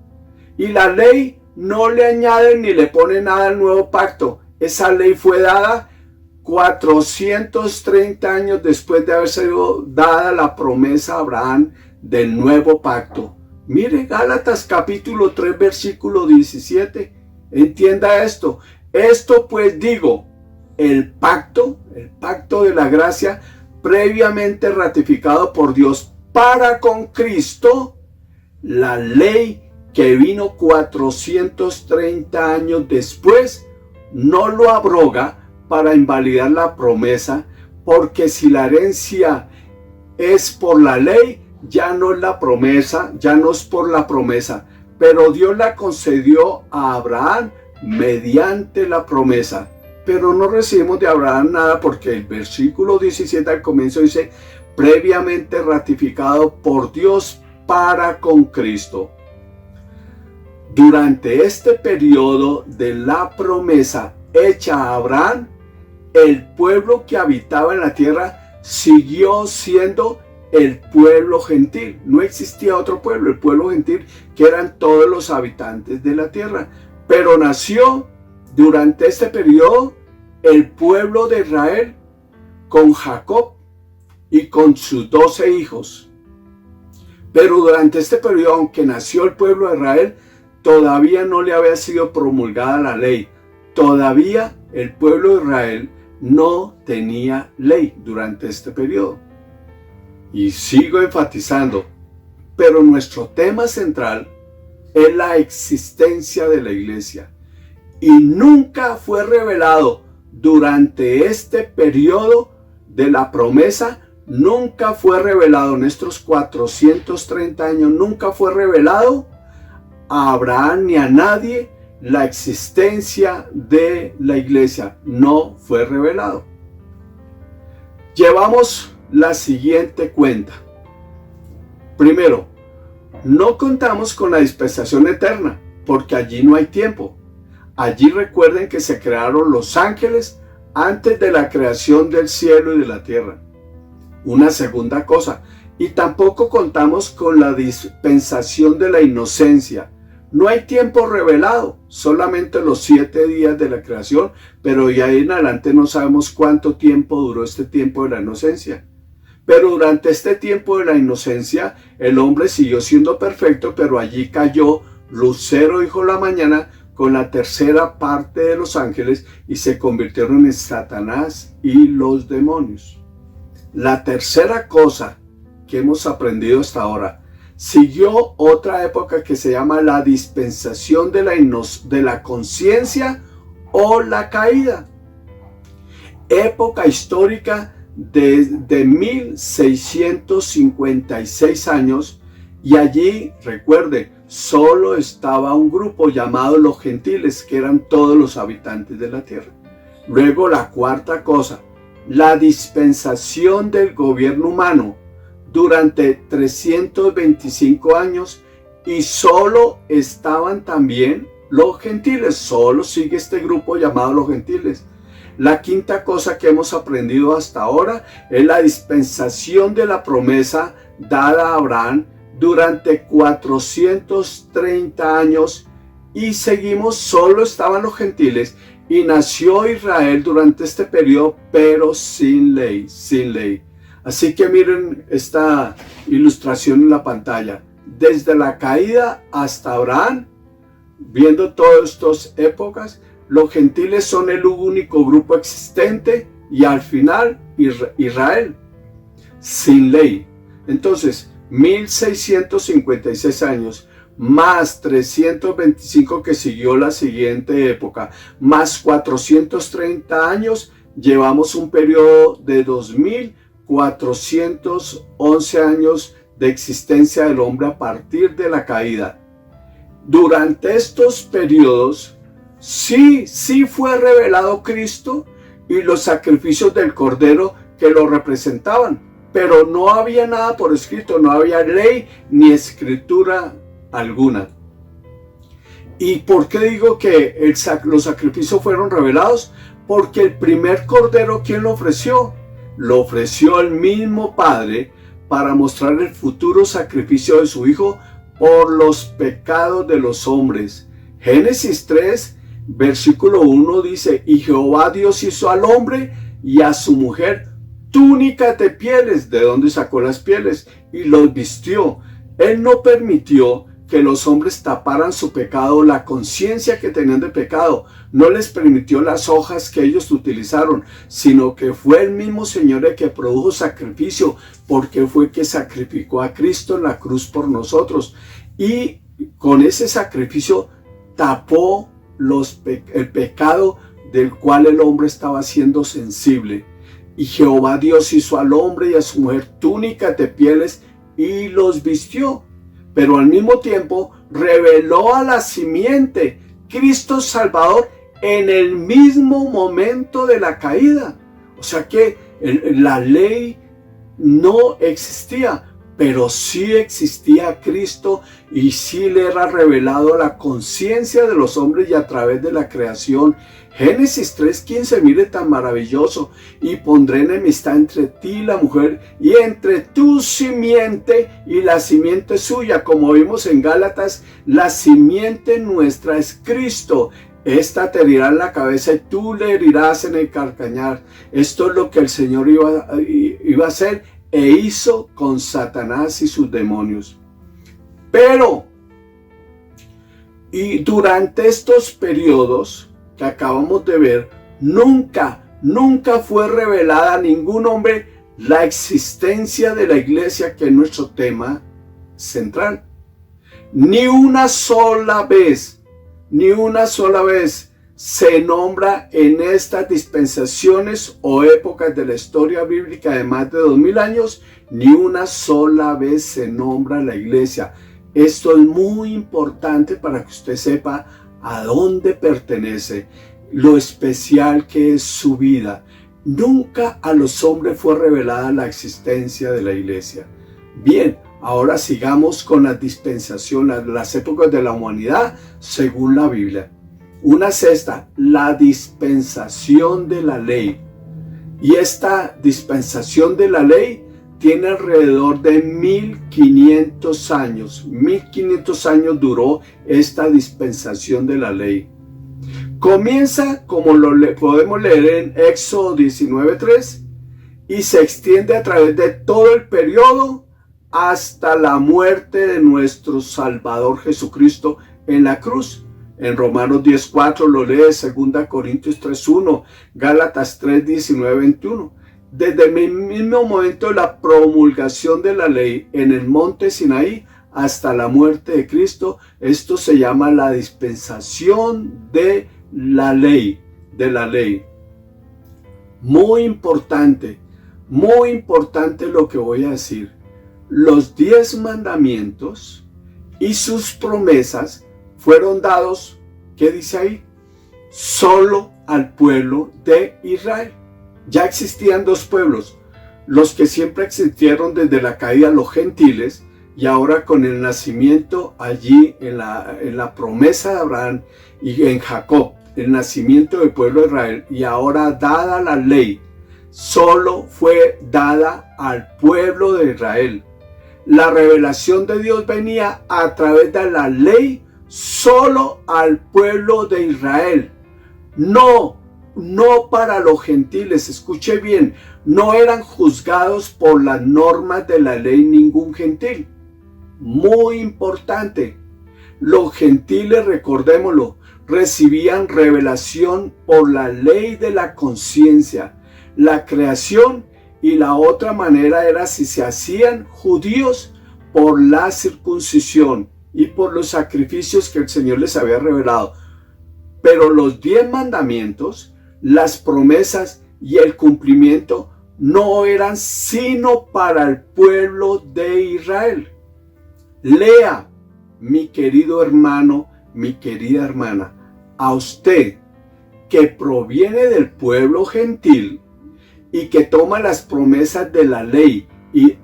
y la ley no le añade ni le pone nada al nuevo pacto. Esa ley fue dada 430 años después de haber sido dada la promesa a Abraham del nuevo pacto. Mire Gálatas capítulo 3 versículo 17. Entienda esto. Esto pues digo, el pacto de la gracia previamente ratificado por Dios para con Cristo, la ley que vino 430 años después, no lo abroga para invalidar la promesa, porque si la herencia es por la ley, ya no es la promesa, ya no es por la promesa, pero Dios la concedió a Abraham mediante la promesa. Pero no recibimos de Abraham nada, porque el versículo 17 al comienzo dice, previamente ratificado por Dios para con Cristo. Durante este periodo de la promesa hecha a Abraham, el pueblo que habitaba en la tierra siguió siendo el pueblo gentil. No existía otro pueblo, el pueblo gentil, que eran todos los habitantes de la tierra. Pero nació durante este periodo el pueblo de Israel con Jacob y con sus 12 hijos. Pero durante este periodo, aunque nació el pueblo de Israel, todavía no le había sido promulgada la ley. Todavía el pueblo de Israel no tenía ley durante este periodo. Y sigo enfatizando, pero nuestro tema central es la existencia de la iglesia. Y nunca fue revelado durante este periodo de la promesa, nunca fue revelado en estos 430 años, nunca fue revelado a Abraham ni a nadie la existencia de la iglesia. No fue revelado. Llevamos la siguiente cuenta. Primero, no contamos con la dispensación eterna, porque allí no hay tiempo. Allí recuerden que se crearon los ángeles antes de la creación del cielo y de la tierra. Una segunda cosa, y tampoco contamos con la dispensación de la inocencia. No hay tiempo revelado, solamente los 7 días de la creación, pero de ahí en adelante no sabemos cuánto tiempo duró este tiempo de la inocencia. Pero durante este tiempo de la inocencia, el hombre siguió siendo perfecto, pero allí cayó Lucero, hijo de la mañana, con la tercera parte de los ángeles y se convirtieron en Satanás y los demonios. La tercera cosa que hemos aprendido hasta ahora, siguió otra época que se llama la dispensación de la conciencia o la caída. Época histórica de 1656 años, y allí, recuerde, solo estaba un grupo llamado los gentiles, que eran todos los habitantes de la tierra. Luego, la cuarta cosa, la dispensación del gobierno humano durante 325 años, y solo estaban también los gentiles, solo sigue este grupo llamado los gentiles. La quinta cosa que hemos aprendido hasta ahora es la dispensación de la promesa dada a Abraham durante 430 años, y seguimos, solo estaban los gentiles, y nació Israel durante este periodo, pero sin ley, sin ley. Así que miren esta ilustración en la pantalla. Desde la caída hasta Abraham, viendo todas estas épocas, los gentiles son el único grupo existente, y al final Israel, sin ley. Entonces, 1656 años, más 325 que siguió la siguiente época, más 430 años, llevamos un periodo de 2411 años de existencia del hombre a partir de la caída. Durante estos periodos, sí fue revelado Cristo y los sacrificios del Cordero que lo representaban, pero no había nada por escrito, no había ley ni escritura alguna. ¿Y por qué digo que los sacrificios fueron revelados? Porque el primer Cordero, ¿quién lo ofreció? Lo ofreció el mismo Padre para mostrar el futuro sacrificio de su Hijo por los pecados de los hombres. Génesis 3, versículo 1 dice: y Jehová Dios hizo al hombre y a su mujer túnicas de pieles. ¿De dónde sacó las pieles? Y los vistió. Él no permitió que los hombres taparan su pecado, la conciencia que tenían de pecado. No les permitió las hojas que ellos utilizaron, sino que fue el mismo Señor el que produjo sacrificio, porque fue que sacrificó a Cristo en la cruz por nosotros. Y con ese sacrificio tapó el pecado del cual el hombre estaba siendo sensible. Y Jehová Dios hizo al hombre y a su mujer túnicas de pieles y los vistió. Pero al mismo tiempo reveló a la simiente, Cristo Salvador, en el mismo momento de la caída. O sea que la ley no existía, pero sí existía Cristo y sí le era revelado a la conciencia de los hombres y a través de la creación. Génesis 3:15, mire tan maravilloso. Y pondré enemistad entre ti y la mujer, y entre tu simiente y la simiente suya. Como vimos en Gálatas, la simiente nuestra es Cristo. Esta te herirá en la cabeza y tú le herirás en el calcañar. Esto es lo que el Señor iba a hacer e hizo con Satanás y sus demonios. Pero, y durante estos periodos que acabamos de ver, nunca fue revelada a ningún hombre la existencia de la iglesia, que es nuestro tema central. Ni una sola vez se nombra en estas dispensaciones o épocas de la historia bíblica de más de 2000 años, ni una sola vez se nombra la iglesia. Esto es muy importante para que usted sepa a dónde pertenece, lo especial que es su vida. Nunca a los hombres fue revelada la existencia de la iglesia. Bien, ahora sigamos con las dispensaciones, las épocas de la humanidad según la Biblia. Una es esta, la dispensación de la ley. Y esta dispensación de la ley tiene alrededor de 1500 años. 1500 años duró esta dispensación de la ley. Comienza, como podemos leer en Éxodo 19:3, y se extiende a través de todo el periodo hasta la muerte de nuestro Salvador Jesucristo en la cruz. En Romanos 10:4 lo lee, 2 Corintios 3:1, Gálatas 3:19-21. Desde el mismo momento de la promulgación de la ley en el monte Sinaí hasta la muerte de Cristo, esto se llama la dispensación de la ley, Muy importante lo que voy a decir. Los 10 mandamientos y sus promesas fueron dados, ¿qué dice ahí? Solo al pueblo de Israel. Ya existían 2 pueblos, los que siempre existieron desde la caída, los gentiles, y ahora con el nacimiento allí en la promesa de Abraham y en Jacob, el nacimiento del pueblo de Israel, y ahora dada la ley, solo fue dada al pueblo de Israel. La revelación de Dios venía a través de la ley solo al pueblo de Israel. No para los gentiles. Escuche bien, no eran juzgados por las normas de la ley ningún gentil. Muy importante. Los gentiles, recordémoslo, recibían revelación por la ley de la conciencia, la creación, y la otra manera era si se hacían judíos por la circuncisión y por los sacrificios que el Señor les había revelado. Pero los 10 mandamientos, las promesas y el cumplimiento no eran sino para el pueblo de Israel. Lea, mi querido hermano, mi querida hermana, a usted que proviene del pueblo gentil y que toma las promesas de la ley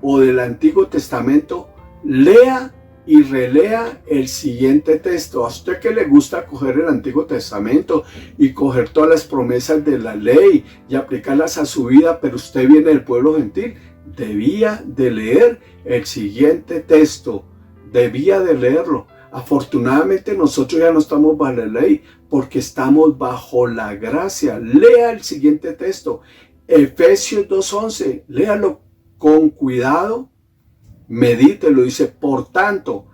o del Antiguo Testamento, lea y relea el siguiente texto. A usted que le gusta coger el Antiguo Testamento y coger todas las promesas de la ley y aplicarlas a su vida, pero usted viene del pueblo gentil, debía de leer el siguiente texto, debía de leerlo. Afortunadamente nosotros ya no estamos bajo la ley porque estamos bajo la gracia. Lea el siguiente texto, Efesios 2:11, léalo con cuidado, medítelo, dice: por tanto,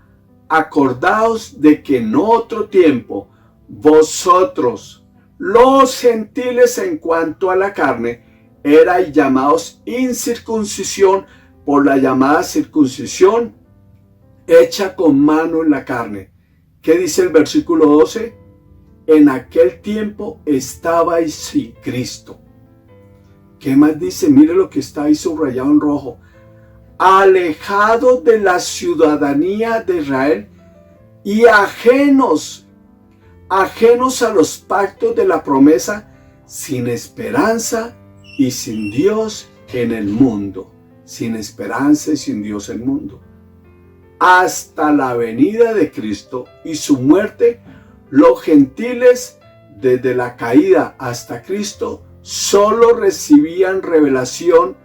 acordaos de que en otro tiempo vosotros, los gentiles en cuanto a la carne, erais llamados incircuncisión por la llamada circuncisión hecha con mano en la carne. ¿Qué dice el versículo 12? En aquel tiempo estabais sin Cristo. ¿Qué más dice? Mire lo que está ahí subrayado en rojo. Alejados de la ciudadanía de Israel y ajenos a los pactos de la promesa, sin esperanza y sin Dios en el mundo. sin esperanza y sin Dios el mundo. Hasta la venida de Cristo y su muerte, los gentiles, desde la caída hasta Cristo, solo recibían revelación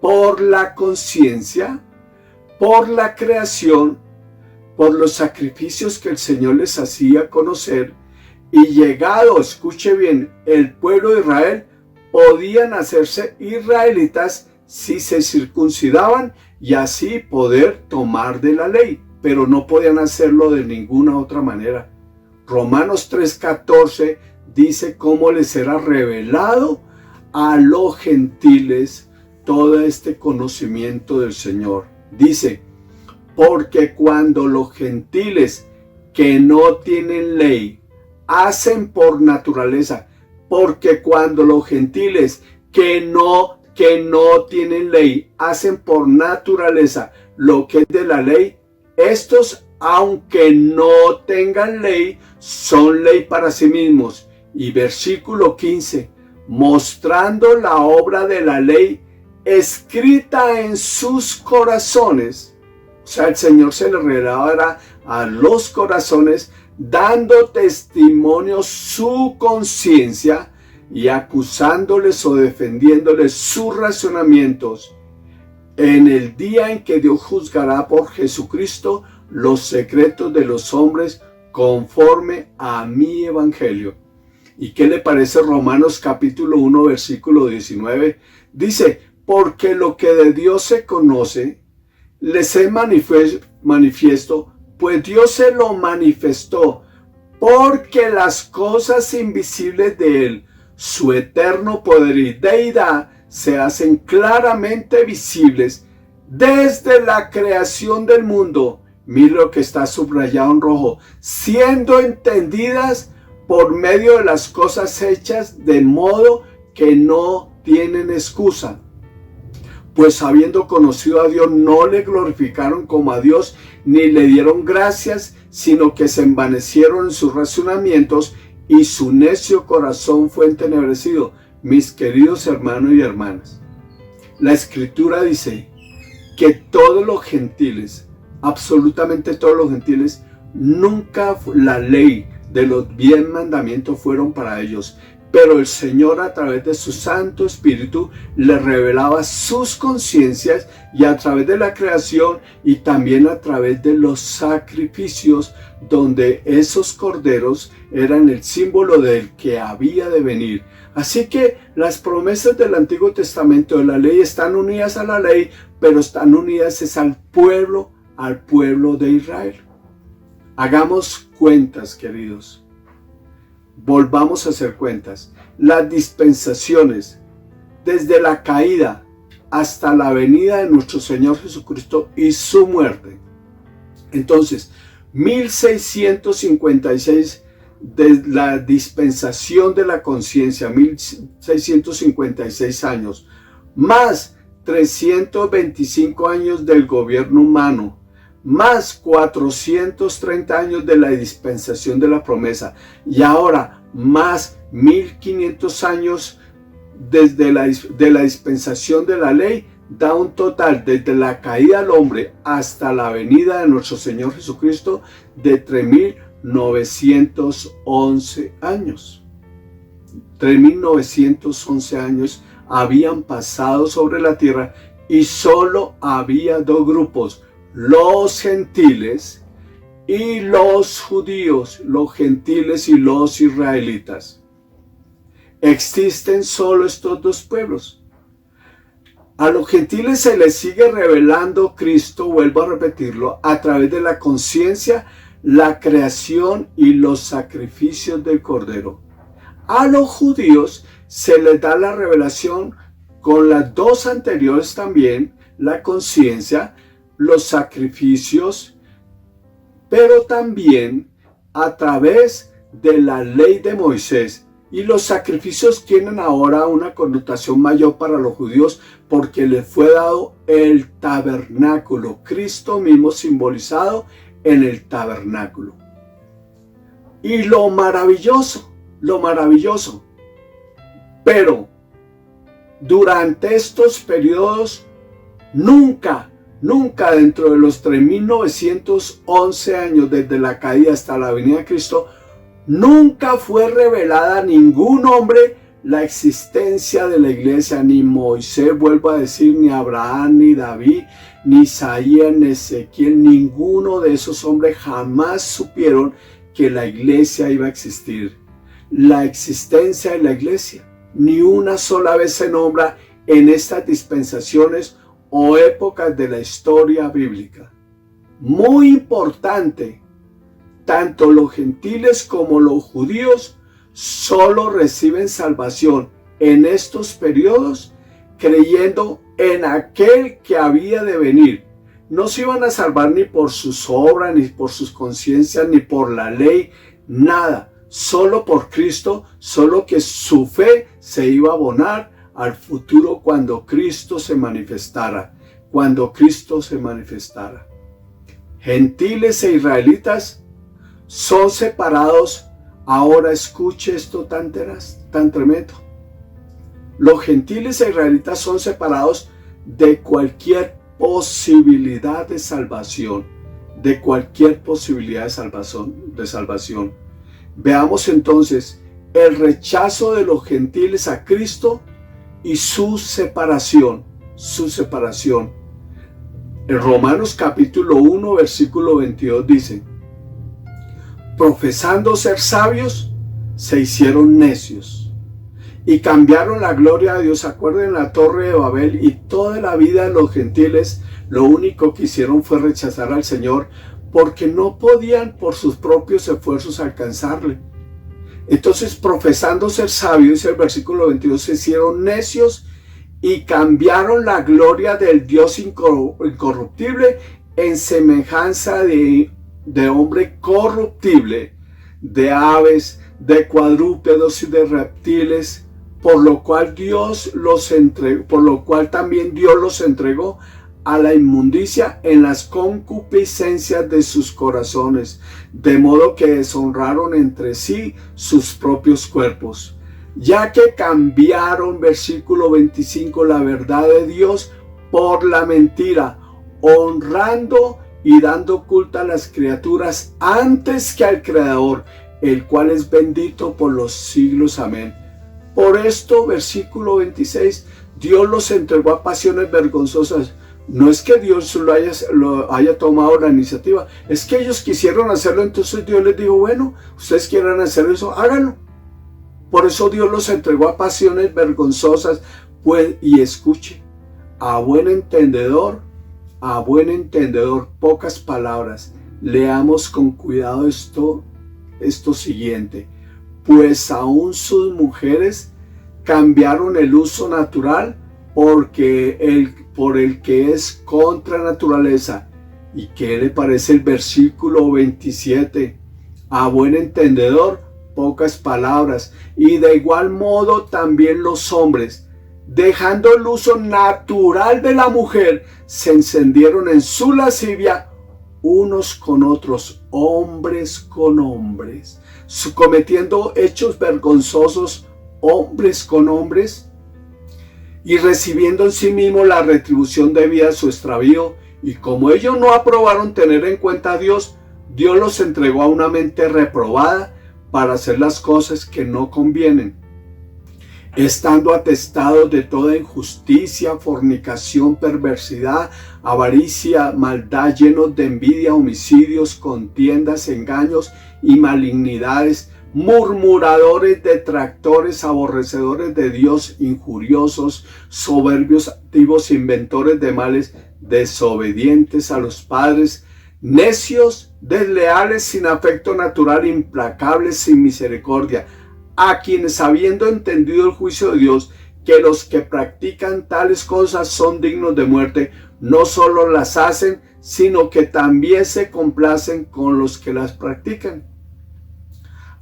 por la conciencia, por la creación, por los sacrificios que el Señor les hacía conocer, y llegado, escuche bien, el pueblo de Israel, podían hacerse israelitas si se circuncidaban y así poder tomar de la ley, pero no podían hacerlo de ninguna otra manera. Romanos 3:14 dice cómo les era revelado a los gentiles todo este conocimiento del Señor. Dice, porque cuando los gentiles que no tienen ley hacen por naturaleza, porque cuando los gentiles que no tienen ley hacen por naturaleza lo que es de la ley, estos, aunque no tengan ley, son ley para sí mismos. Y versículo 15, mostrando la obra de la ley escrita en sus corazones. O sea, el Señor se le revelaba a los corazones, dando testimonio su conciencia y acusándoles o defendiéndoles sus razonamientos, en el día en que Dios juzgará por Jesucristo los secretos de los hombres conforme a mi evangelio. ¿Y qué le parece Romanos capítulo 1 versículo 19? Dice, porque lo que de Dios se conoce, les es manifiesto, pues Dios se lo manifestó, porque las cosas invisibles de Él, su eterno poder y deidad, se hacen claramente visibles desde la creación del mundo. Mira lo que está subrayado en rojo, siendo entendidas por medio de las cosas hechas, de modo que no tienen excusa. Pues habiendo conocido a Dios, no le glorificaron como a Dios, ni le dieron gracias, sino que se envanecieron en sus razonamientos, y su necio corazón fue entenebrecido. Mis queridos hermanos y hermanas, la Escritura dice que todos los gentiles, absolutamente todos los gentiles, nunca la ley de los 10 mandamientos fueron para ellos. Pero el Señor, a través de su Santo Espíritu, les revelaba sus conciencias, y a través de la creación y también a través de los sacrificios, donde esos corderos eran el símbolo del que había de venir. Así que las promesas del Antiguo Testamento de la ley están unidas a la ley, pero están unidas es al pueblo de Israel. Hagamos cuentas, queridos. Volvamos a hacer cuentas. Las dispensaciones, desde la caída hasta la venida de nuestro Señor Jesucristo y su muerte. Entonces, 1656 de la dispensación de la conciencia, 1656 años, más 325 años del gobierno humano, más 430 años de la dispensación de la promesa, y ahora más 1500 años desde de la dispensación de la ley, da un total desde la caída del hombre hasta la venida de nuestro Señor Jesucristo de 3911 años. 3911 años habían pasado sobre la tierra, y solo había dos grupos: los gentiles y los judíos, los gentiles y los israelitas. Existen solo estos dos pueblos. A los gentiles se les sigue revelando Cristo, vuelvo a repetirlo, a través de la conciencia, la creación y los sacrificios del Cordero. A los judíos se les da la revelación con las dos anteriores también, la conciencia, los sacrificios, pero también a través de la ley de Moisés. Y los sacrificios tienen ahora una connotación mayor para los judíos, porque les fue dado el tabernáculo, Cristo mismo simbolizado en el tabernáculo. Y lo maravilloso, pero durante estos periodos Nunca dentro de los 3.911 años desde la caída hasta la venida de Cristo, nunca fue revelada a ningún hombre la existencia de la iglesia. Ni Moisés, vuelvo a decir, ni Abraham, ni David, ni Isaías, ni Ezequiel, ninguno de esos hombres jamás supieron que la iglesia iba a existir. La existencia de la iglesia ni una sola vez se nombra en estas dispensaciones o épocas de la historia bíblica. Muy importante, tanto los gentiles como los judíos solo reciben salvación en estos periodos creyendo en aquel que había de venir. No se iban a salvar ni por sus obras, ni por sus conciencias, ni por la ley, nada. Solo por Cristo, solo que su fe se iba a abonar al futuro cuando Cristo se manifestara. Cuando Cristo se manifestara. Gentiles e israelitas son separados. Ahora escuche esto tan tremendo. Los gentiles e israelitas son separados de cualquier posibilidad de salvación. De cualquier posibilidad de salvación. Veamos entonces el rechazo de los gentiles a Cristo y su separación. En Romanos capítulo 1 versículo 22 dice: profesando ser sabios, se hicieron necios y cambiaron la gloria de Dios. Acuerden la torre de Babel y toda la vida de los gentiles. Lo único que hicieron fue rechazar al Señor porque no podían por sus propios esfuerzos alcanzarle. Entonces, profesando ser sabios, dice el versículo 22, se hicieron necios y cambiaron la gloria del Dios incorruptible en semejanza de hombre corruptible, de aves, de cuadrúpedos y de reptiles, por lo cual también Dios los entregó a la inmundicia en las concupiscencias de sus corazones, de modo que deshonraron entre sí sus propios cuerpos, ya que cambiaron, versículo 25, la verdad de Dios por la mentira, honrando y dando culto a las criaturas antes que al Creador, el cual es bendito por los siglos. Amén. Por esto, versículo 26, Dios los entregó a pasiones vergonzosas. No es que Dios lo haya tomado la iniciativa, es que ellos quisieron hacerlo, entonces Dios les dijo, bueno, ustedes quieren hacer eso, háganlo. Por eso Dios los entregó a pasiones vergonzosas, pues, y escuche, a buen entendedor, pocas palabras, leamos con cuidado esto siguiente, pues aún sus mujeres cambiaron el uso natural por el que es contra naturaleza. ¿Y qué le parece el versículo 27? A buen entendedor, pocas palabras. Y de igual modo también los hombres, dejando el uso natural de la mujer, se encendieron en su lascivia unos con otros, hombres con hombres, cometiendo hechos vergonzosos, hombres con hombres, y recibiendo en sí mismo la retribución debida a su extravío. Y como ellos no aprobaron tener en cuenta a Dios, Dios los entregó a una mente reprobada para hacer las cosas que no convienen, estando atestados de toda injusticia, fornicación, perversidad, avaricia, maldad, llenos de envidia, homicidios, contiendas, engaños y malignidades, murmuradores, detractores, aborrecedores de Dios, injuriosos, soberbios, altivos, inventores de males, desobedientes a los padres, necios, desleales, sin afecto natural, implacables, sin misericordia, a quienes, habiendo entendido el juicio de Dios, que los que practican tales cosas son dignos de muerte, no solo las hacen, sino que también se complacen con los que las practican.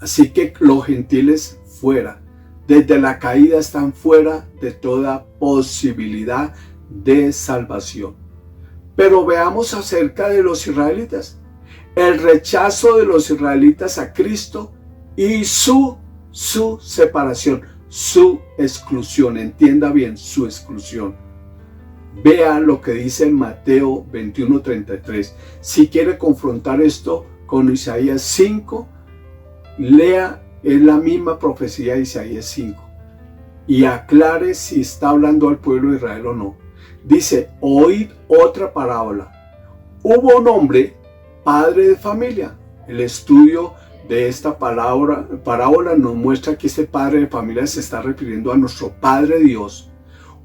Así que los gentiles fuera, desde la caída están fuera de toda posibilidad de salvación. Pero veamos acerca de los israelitas, el rechazo de los israelitas a Cristo y su separación, su exclusión, entienda bien, su exclusión. vea lo que dice en Mateo 21:33. Si quiere confrontar esto con Isaías 5, lea, es la misma profecía de Isaías 5 y aclare si está hablando al pueblo de Israel o no. Dice, oíd otra parábola. Hubo un hombre, padre de familia. El estudio de esta parábola nos muestra que este padre de familia se está refiriendo a nuestro Padre Dios.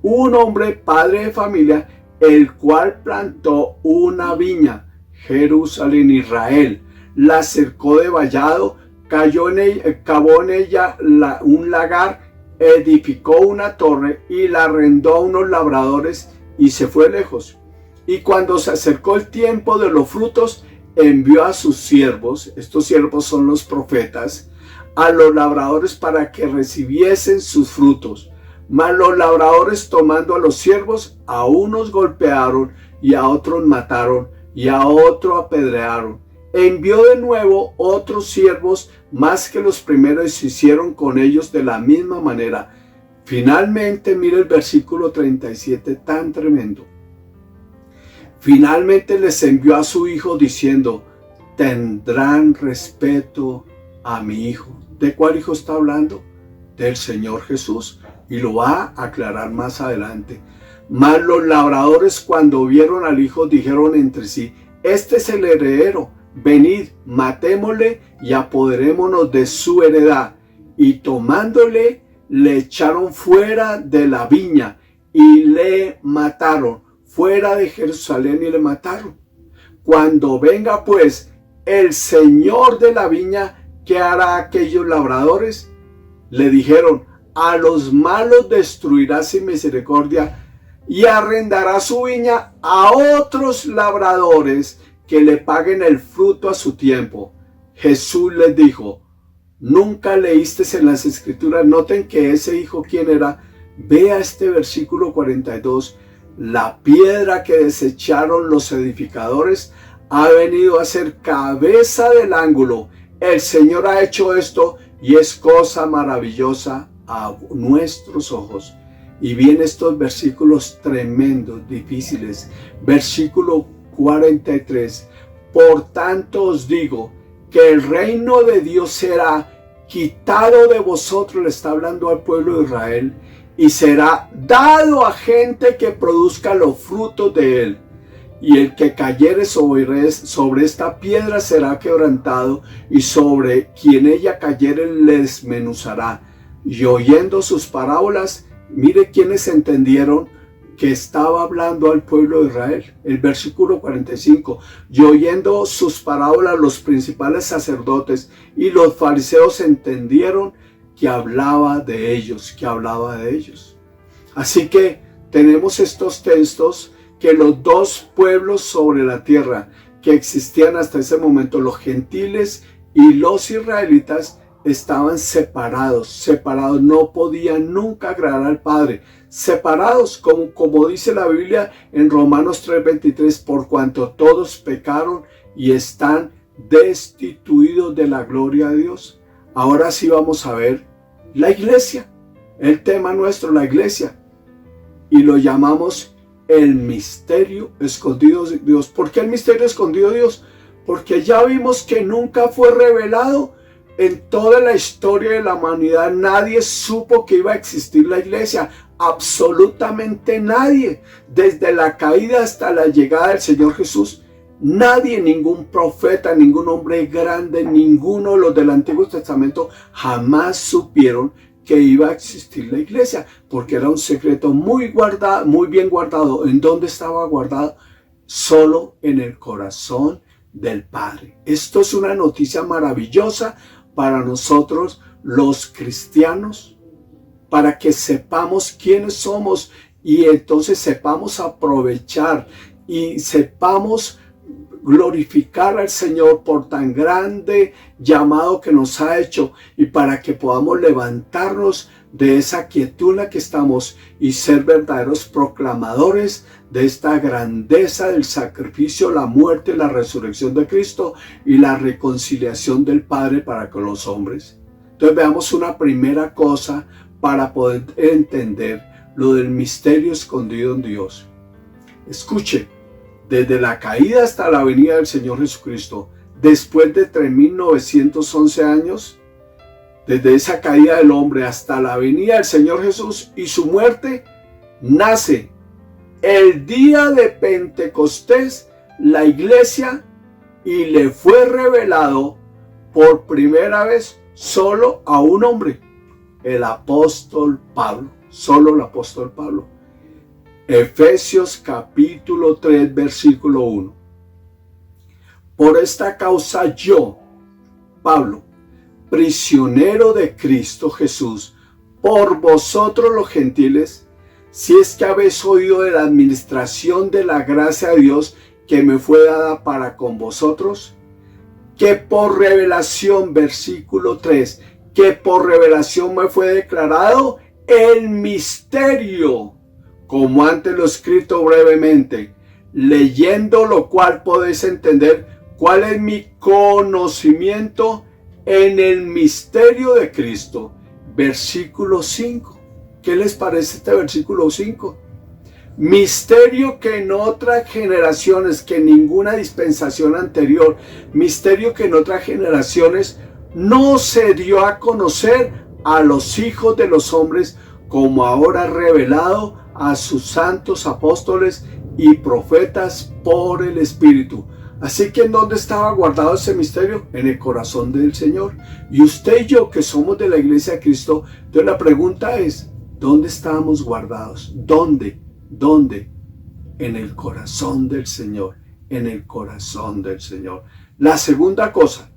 Un hombre, padre de familia, el cual plantó una viña, Jerusalén, Israel, la cercó de vallado, cavó en ella un lagar, edificó una torre y la arrendó a unos labradores y se fue lejos. Y cuando se acercó el tiempo de los frutos, envió a sus siervos, estos siervos son los profetas, a los labradores para que recibiesen sus frutos. Mas los labradores, tomando a los siervos, a unos golpearon y a otros mataron y a otro apedrearon. Envió de nuevo otros siervos más que los primeros, y hicieron con ellos de la misma manera. Finalmente, mire el versículo 37, tan tremendo. Finalmente les envió a su hijo diciendo, tendrán respeto a mi hijo. ¿De cuál hijo está hablando? Del Señor Jesús, y lo va a aclarar más adelante. Mas los labradores, cuando vieron al hijo, dijeron entre sí, este es el heredero, venid, matémosle y apoderémonos de su heredad. Y tomándole, le echaron fuera de la viña y le mataron, fuera de Jerusalén, y le mataron. Cuando venga pues el señor de la viña, ¿qué hará aquellos labradores? Le dijeron, a los malos destruirá sin misericordia y arrendará su viña a otros labradores que le paguen el fruto a su tiempo. Jesús les dijo, ¿nunca leíste en las escrituras? Noten que ese hijo, ¿quién era? Vea este versículo 42. La piedra que desecharon los edificadores ha venido a ser cabeza del ángulo. El Señor ha hecho esto y es cosa maravillosa a nuestros ojos. Y vienen estos versículos tremendos, difíciles. Versículo 43. Por tanto os digo que el reino de Dios será quitado de vosotros, le está hablando al pueblo de Israel, y será dado a gente que produzca los frutos de él. Y el que cayere sobre esta piedra será quebrantado, y sobre quien ella cayere le desmenuzará. Y oyendo sus parábolas, mire quienes entendieron que estaba hablando al pueblo de Israel. El versículo 45. Y oyendo sus parábolas, los principales sacerdotes y los fariseos entendieron que hablaba de ellos, Así que tenemos estos textos que los dos pueblos sobre la tierra que existían hasta ese momento, los gentiles y los israelitas, estaban separados, no podían nunca agradar al Padre, separados, como dice la Biblia en Romanos 3:23, por cuanto todos pecaron y están destituidos de la gloria de Dios. Ahora sí vamos a ver la iglesia, el tema nuestro, la iglesia, y lo llamamos el misterio escondido de Dios. ¿Por qué el misterio escondido de Dios? Porque ya vimos que nunca fue revelado. En toda la historia de la humanidad nadie supo que iba a existir la iglesia, absolutamente nadie. Desde la caída hasta la llegada del Señor Jesús, nadie, ningún profeta, ningún hombre grande, ninguno de los del Antiguo Testamento jamás supieron que iba a existir la iglesia, porque era un secreto muy bien guardado. ¿En dónde estaba guardado? Solo en el corazón del Padre. Esto es una noticia maravillosa para nosotros los cristianos, para que sepamos quiénes somos y entonces sepamos aprovechar y sepamos glorificar al Señor por tan grande llamado que nos ha hecho, y para que podamos levantarnos de esa quietud en la que estamos y ser verdaderos proclamadores de esta grandeza del sacrificio, la muerte, la resurrección de Cristo y la reconciliación del Padre para con los hombres. Entonces veamos una primera cosa para poder entender lo del misterio escondido en Dios. Escuche, desde la caída hasta la venida del Señor Jesucristo, después de 3.911 años, desde esa caída del hombre hasta la venida del Señor Jesús y su muerte, nace el día de Pentecostés la iglesia y le fue revelado por primera vez solo a un hombre, el apóstol Pablo, solo el apóstol Pablo. Efesios capítulo 3 versículo 1. Por esta causa yo, Pablo, prisionero de Cristo Jesús, por vosotros los gentiles, si es que habéis oído de la administración de la gracia de Dios que me fue dada para con vosotros, que por revelación, versículo 3, que por revelación me fue declarado el misterio, como antes lo he escrito brevemente, leyendo lo cual podéis entender cuál es mi conocimiento en el misterio de Cristo. Versículo 5. ¿Qué les parece este versículo 5? Misterio que en otras generaciones, que en ninguna dispensación anterior, misterio que en otras generaciones no se dio a conocer a los hijos de los hombres, como ahora revelado a sus santos apóstoles y profetas por el Espíritu. Así que ¿en dónde estaba guardado ese misterio? En el corazón del Señor. Y usted y yo, que somos de la iglesia de Cristo, entonces la pregunta es, ¿dónde estábamos guardados? ¿Dónde? En el corazón del Señor, en el corazón del Señor. La segunda cosa,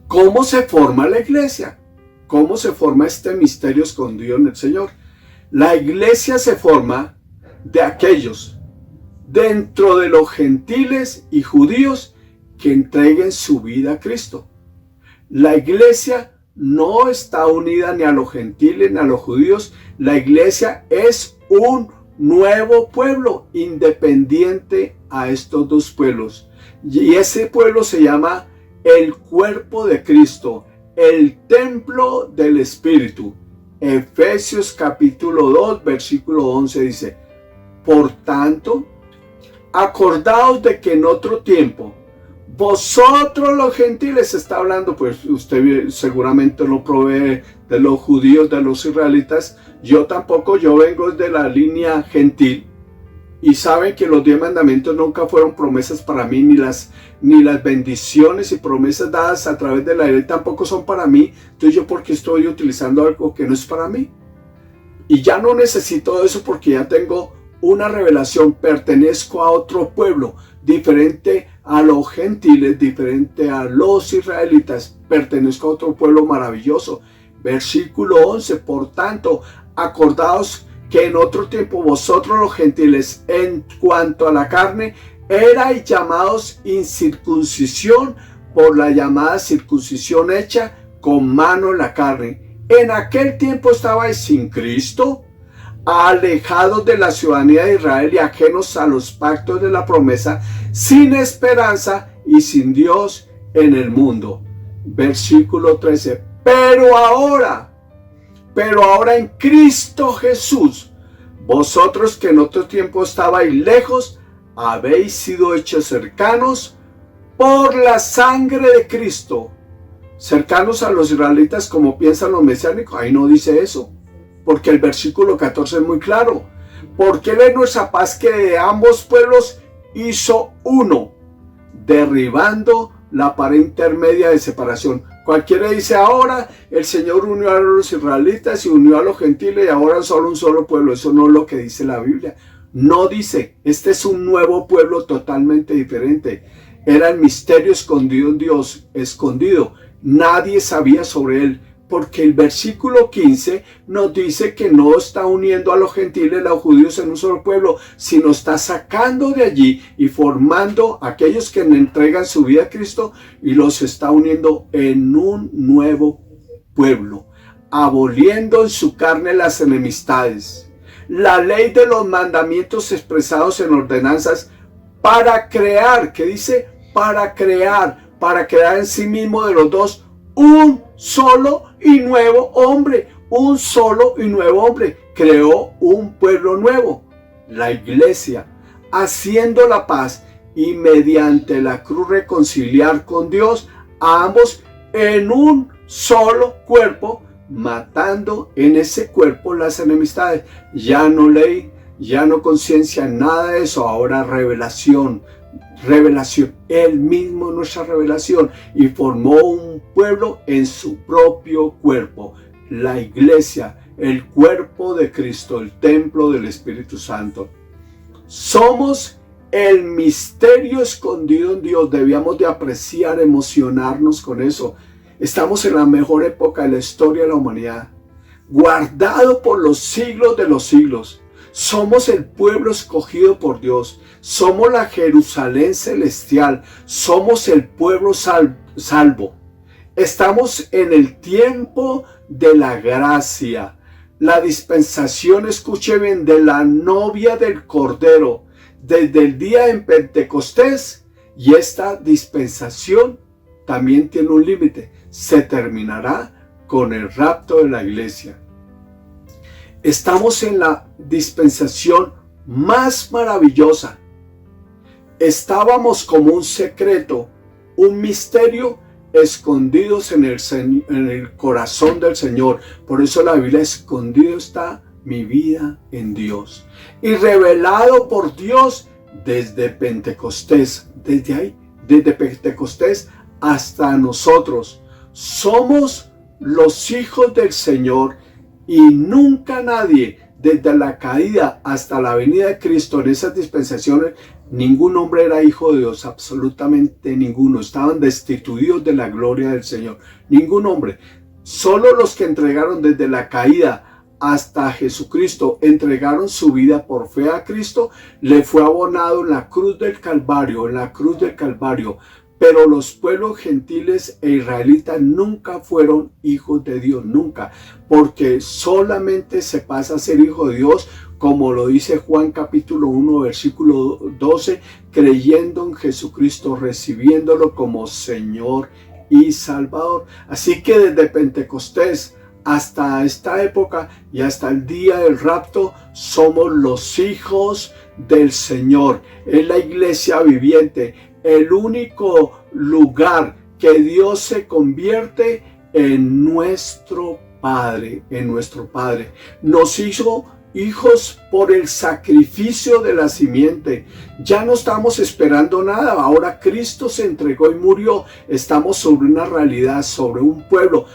¿cómo se forma la iglesia? ¿Cómo se forma este misterio escondido en el Señor? La iglesia se forma de aquellos dentro de los gentiles y judíos que entreguen su vida a Cristo. La iglesia no está unida ni a los gentiles ni a los judíos. La iglesia es un nuevo pueblo independiente a estos dos pueblos. Y ese pueblo se llama el cuerpo de Cristo, el templo del Espíritu. Efesios capítulo 2 versículo 11 dice: por tanto, acordaos de que en otro tiempo vosotros los gentiles, está hablando, pues usted seguramente no provee de los judíos, de los israelitas, yo tampoco, yo vengo de la línea gentil, y saben que los 10 mandamientos nunca fueron promesas para mí, ni las bendiciones y promesas dadas a través de la ley tampoco son para mí. Entonces yo, ¿por qué estoy utilizando algo que no es para mí? Y ya no necesito eso porque ya tengo una revelación, pertenezco a otro pueblo, diferente a los gentiles, diferente a los israelitas, pertenezco a otro pueblo maravilloso. Versículo 11, por tanto, acordaos que en otro tiempo vosotros los gentiles, en cuanto a la carne, erais llamados incircuncisión por la llamada circuncisión hecha con mano en la carne. En aquel tiempo estabais sin Cristo, alejados de la ciudadanía de Israel y ajenos a los pactos de la promesa, sin esperanza y sin Dios en el mundo. Versículo 13. Pero ahora en Cristo Jesús, vosotros que en otro tiempo estabais lejos, habéis sido hechos cercanos por la sangre de Cristo. Cercanos a los israelitas como piensan los mesiánicos. Ahí no dice eso, porque el versículo 14 es muy claro. Porque Él es nuestra paz, que de ambos pueblos hizo uno, derribando la pared intermedia de separación. Cualquiera dice, ahora el Señor unió a los israelitas y unió a los gentiles y ahora son un solo pueblo. Eso no es lo que dice la Biblia. No dice, este es un nuevo pueblo totalmente diferente. Era el misterio escondido en Dios, escondido. Nadie sabía sobre él, porque el versículo 15 nos dice que no está uniendo a los gentiles, a los judíos en un solo pueblo, sino está sacando de allí y formando a aquellos que entregan su vida a Cristo y los está uniendo en un nuevo pueblo, aboliendo en su carne las enemistades, la ley de los mandamientos expresados en ordenanzas, para crear, ¿qué dice? Para crear en sí mismo de los dos un solo y nuevo hombre. Un solo y nuevo hombre. Creó un pueblo nuevo. la iglesia, haciendo la paz y mediante la cruz reconciliar con Dios a ambos en un solo cuerpo, matando en ese cuerpo las enemistades. Ya no ley, ya no conciencia, nada de eso. Ahora revelación, Él mismo nuestra revelación, y formó un pueblo en su propio cuerpo, la iglesia, el cuerpo de Cristo, el templo del Espíritu Santo. Somos el misterio escondido en Dios. Debíamos de apreciar, emocionarnos con eso. Estamos en la mejor época de la historia de la humanidad, guardado por los siglos de los siglos. Somos el pueblo escogido por Dios. Somos la Jerusalén celestial. Somos el pueblo salvo. Estamos en el tiempo de la gracia. La dispensación, escuche bien, de la novia del Cordero. Desde el día en Pentecostés. Y esta dispensación también tiene un límite. Se terminará con el rapto de la iglesia. Estamos en la dispensación más maravillosa. Estábamos como un secreto, un misterio escondidos en el corazón del Señor. Por eso la Biblia: escondido está mi vida en Dios. Y revelado por Dios desde Pentecostés. Desde Pentecostés hasta nosotros. Somos los hijos del Señor, y nunca nadie, desde la caída hasta la venida de Cristo, en esas dispensaciones, ningún hombre era hijo de Dios, absolutamente ninguno. Estaban destituidos de la gloria del Señor. Ningún hombre. Solo los que entregaron desde la caída hasta Jesucristo, entregaron su vida por fe a Cristo, le fue abonado en la cruz del Calvario, Pero los pueblos gentiles e israelitas nunca fueron hijos de Dios, nunca, porque solamente se pasa a ser hijo de Dios, como lo dice Juan capítulo 1, versículo 12, creyendo en Jesucristo, recibiéndolo como Señor y Salvador. Así que desde Pentecostés hasta esta época y hasta el día del rapto, somos los hijos del Señor. Es la iglesia viviente, el único lugar que Dios se convierte en nuestro Padre, Nos hizo hijos por el sacrificio de la simiente. Ya no estamos esperando nada. Ahora Cristo se entregó y murió. Estamos sobre una realidad, sobre un pueblo.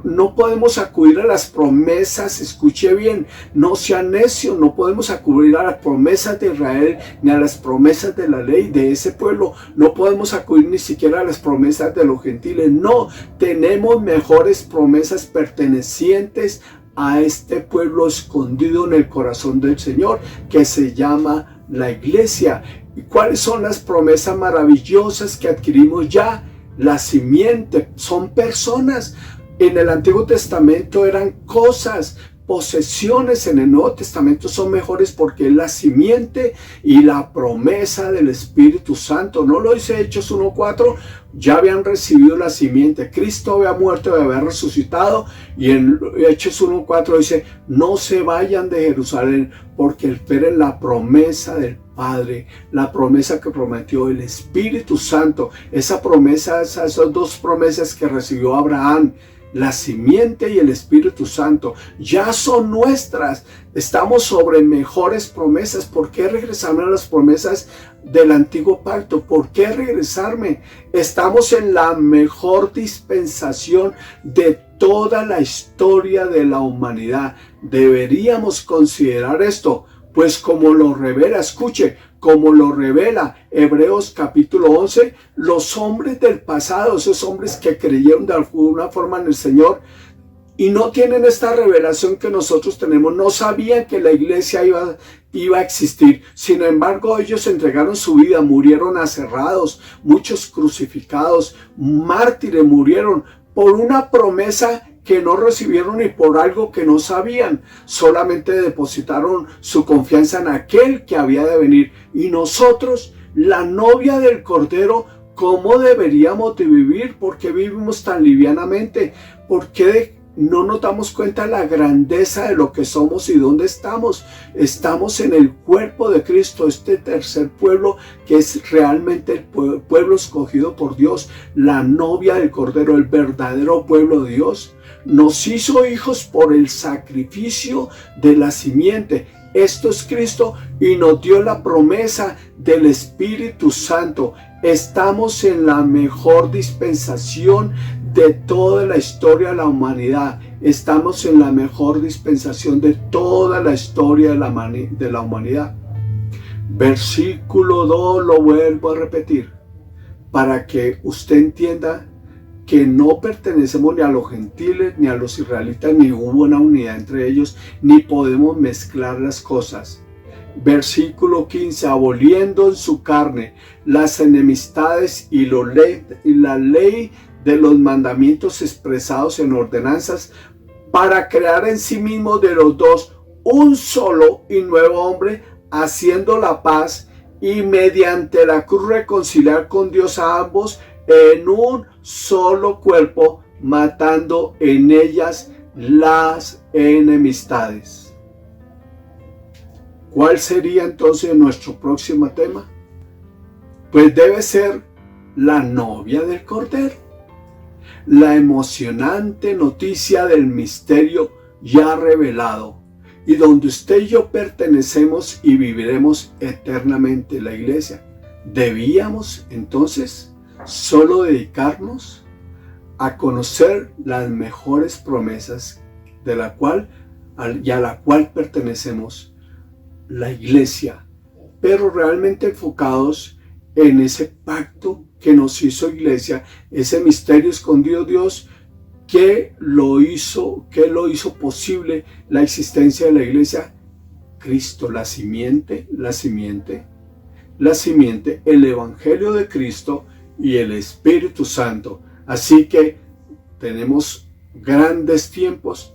No podemos acudir a las promesas, escuche bien, no sea necio, no podemos acudir a las promesas de Israel, ni a las promesas de la ley de ese pueblo. No podemos acudir ni siquiera a las promesas de los gentiles. No, tenemos mejores promesas pertenecientes a este pueblo escondido en el corazón del Señor, que se llama la iglesia. ¿Y cuáles son las promesas maravillosas que adquirimos ya? La simiente son personas. En el Antiguo Testamento eran cosas, posesiones. En el Nuevo Testamento son mejores porque es la simiente y la promesa del Espíritu Santo. ¿No lo dice Hechos 1:4? Ya habían recibido la simiente. Cristo había muerto y había resucitado. Y en Hechos 1:4 dice: no se vayan de Jerusalén, porque esperen la promesa del Padre, la promesa que prometió el Espíritu Santo. Esa promesa, esas dos promesas que recibió Abraham, la simiente y el Espíritu Santo, ya son nuestras. Estamos sobre mejores promesas. ¿Por qué regresarme a las promesas del antiguo pacto? ¿Por qué regresarme? Estamos en la mejor dispensación de toda la historia de la humanidad. Deberíamos considerar esto, pues como lo revela, escuche, como lo revela Hebreos capítulo 11, los hombres del pasado, esos hombres que creyeron de alguna forma en el Señor y no tienen esta revelación que nosotros tenemos, no sabían que la iglesia iba a existir. Sin embargo, ellos entregaron su vida, murieron aserrados, muchos crucificados, mártires murieron por una promesa que no recibieron y por algo que no sabían. Solamente depositaron su confianza en aquel que había de venir. Y nosotros, la novia del Cordero, ¿cómo deberíamos de vivir? ¿Por qué vivimos tan livianamente? ¿Por qué no nos damos cuenta de la grandeza de lo que somos y dónde estamos. Estamos en el cuerpo de Cristo, este tercer pueblo que es realmente el pueblo escogido por Dios, la novia del Cordero, el verdadero pueblo de Dios. Nos hizo hijos por el sacrificio de la simiente. Esto es Cristo y nos dio la promesa del Espíritu Santo. Estamos en la mejor dispensación de toda la historia de la humanidad. Estamos en la mejor dispensación de toda la historia de la humanidad. Versículo 2, lo vuelvo a repetir, para que usted entienda que no pertenecemos ni a los gentiles ni a los israelitas, ni hubo una unidad entre ellos, ni podemos mezclar las cosas. Versículo 15, aboliendo en su carne las enemistades y la ley de los mandamientos expresados en ordenanzas, para crear en sí mismo de los dos un solo y nuevo hombre, haciendo la paz, y mediante la cruz reconciliar con Dios a ambos en un solo cuerpo, matando en ellas las enemistades. ¿Cuál sería entonces nuestro próximo tema? Pues debe ser la novia del Cordero. La emocionante noticia del misterio ya revelado, y donde usted y yo pertenecemos y viviremos eternamente, la iglesia. Debíamos entonces solo dedicarnos a conocer las mejores promesas a la cual pertenecemos, la iglesia, pero realmente enfocados en ese pacto que nos hizo iglesia, ese misterio escondido Dios que lo hizo posible la existencia de la iglesia. Cristo, la simiente, el evangelio de Cristo y el Espíritu Santo. Así que tenemos grandes tiempos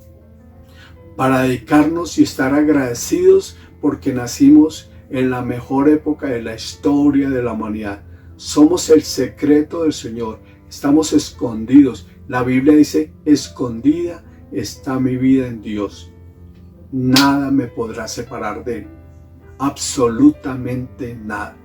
para dedicarnos y estar agradecidos porque nacimos en la mejor época de la historia de la humanidad. Somos el secreto del Señor, estamos escondidos. La Biblia dice, escondida está mi vida en Dios. Nada me podrá separar de Él, absolutamente nada.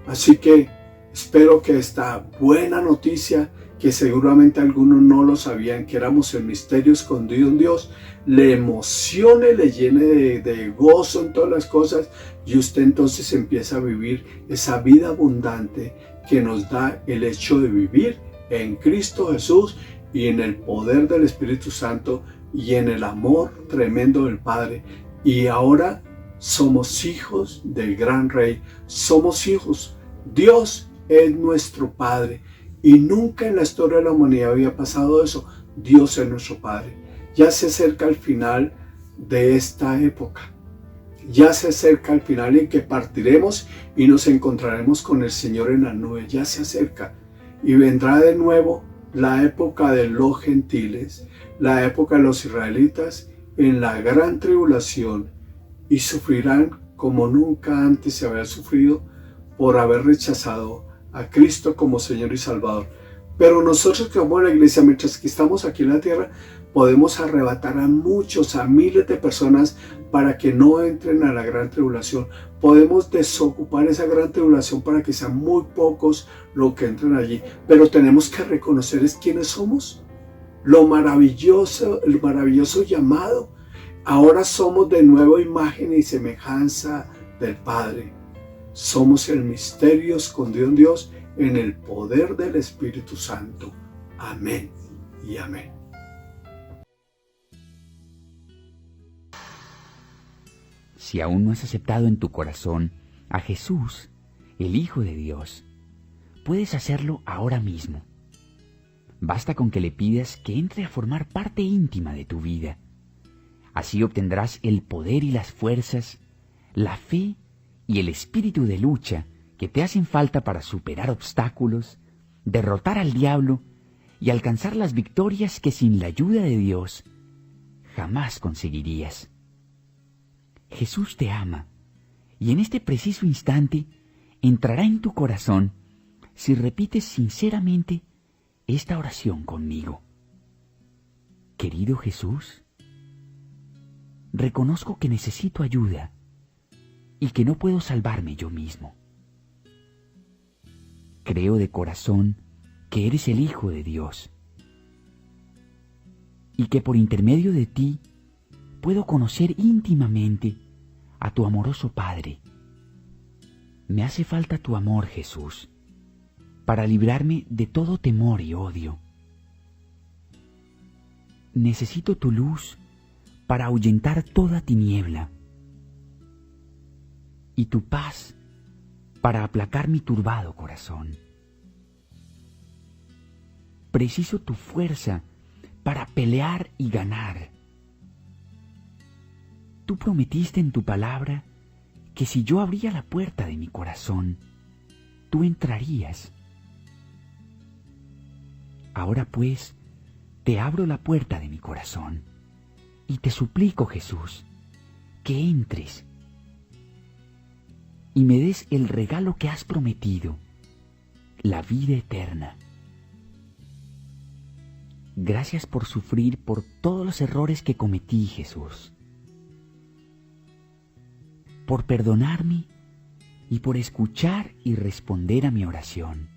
Así que espero que esta buena noticia, que seguramente algunos no lo sabían, que éramos el misterio escondido en Dios, le emocione, le llene de gozo en todas las cosas, y usted entonces empieza a vivir esa vida abundante que nos da el hecho de vivir en Cristo Jesús y en el poder del Espíritu Santo y en el amor tremendo del Padre. Y ahora somos hijos del gran Rey, somos hijos. Dios es nuestro Padre y nunca en la historia de la humanidad había pasado eso. Dios es nuestro Padre. Ya se acerca el final de esta época. Ya se acerca el final en que partiremos y nos encontraremos con el Señor en la nube. Ya se acerca y vendrá de nuevo la época de los gentiles, la época de los israelitas en la gran tribulación, y sufrirán como nunca antes se había sufrido por haber rechazado a Cristo como Señor y Salvador. Pero nosotros que somos la iglesia, mientras que estamos aquí en la tierra, podemos arrebatar a muchos, a miles de personas para que no entren a la gran tribulación. Podemos desocupar esa gran tribulación para que sean muy pocos los que entren allí. Pero tenemos que reconocer quiénes somos. El maravilloso llamado. Ahora somos de nuevo imagen y semejanza del Padre. Somos el misterio escondido en Dios en el poder del Espíritu Santo. Amén y amén. Si aún no has aceptado en tu corazón a Jesús, el Hijo de Dios, puedes hacerlo ahora mismo. Basta con que le pidas que entre a formar parte íntima de tu vida. Así obtendrás el poder y las fuerzas, la fe y el espíritu de lucha que te hacen falta para superar obstáculos, derrotar al diablo y alcanzar las victorias que sin la ayuda de Dios jamás conseguirías. Jesús te ama y en este preciso instante entrará en tu corazón si repites sinceramente esta oración conmigo. Querido Jesús, reconozco que necesito ayuda y que no puedo salvarme yo mismo. Creo de corazón que eres el Hijo de Dios y que por intermedio de ti puedo conocer íntimamente a tu amoroso Padre. Me hace falta tu amor, Jesús, para librarme de todo temor y odio. Necesito tu luz para ahuyentar toda tiniebla y tu paz para aplacar mi turbado corazón. Preciso tu fuerza para pelear y ganar. Tú prometiste en tu palabra que si yo abría la puerta de mi corazón, tú entrarías. Ahora pues, te abro la puerta de mi corazón y te suplico, Jesús, que entres y me des el regalo que has prometido, la vida eterna. Gracias por sufrir por todos los errores que cometí, Jesús, por perdonarme y por escuchar y responder a mi oración.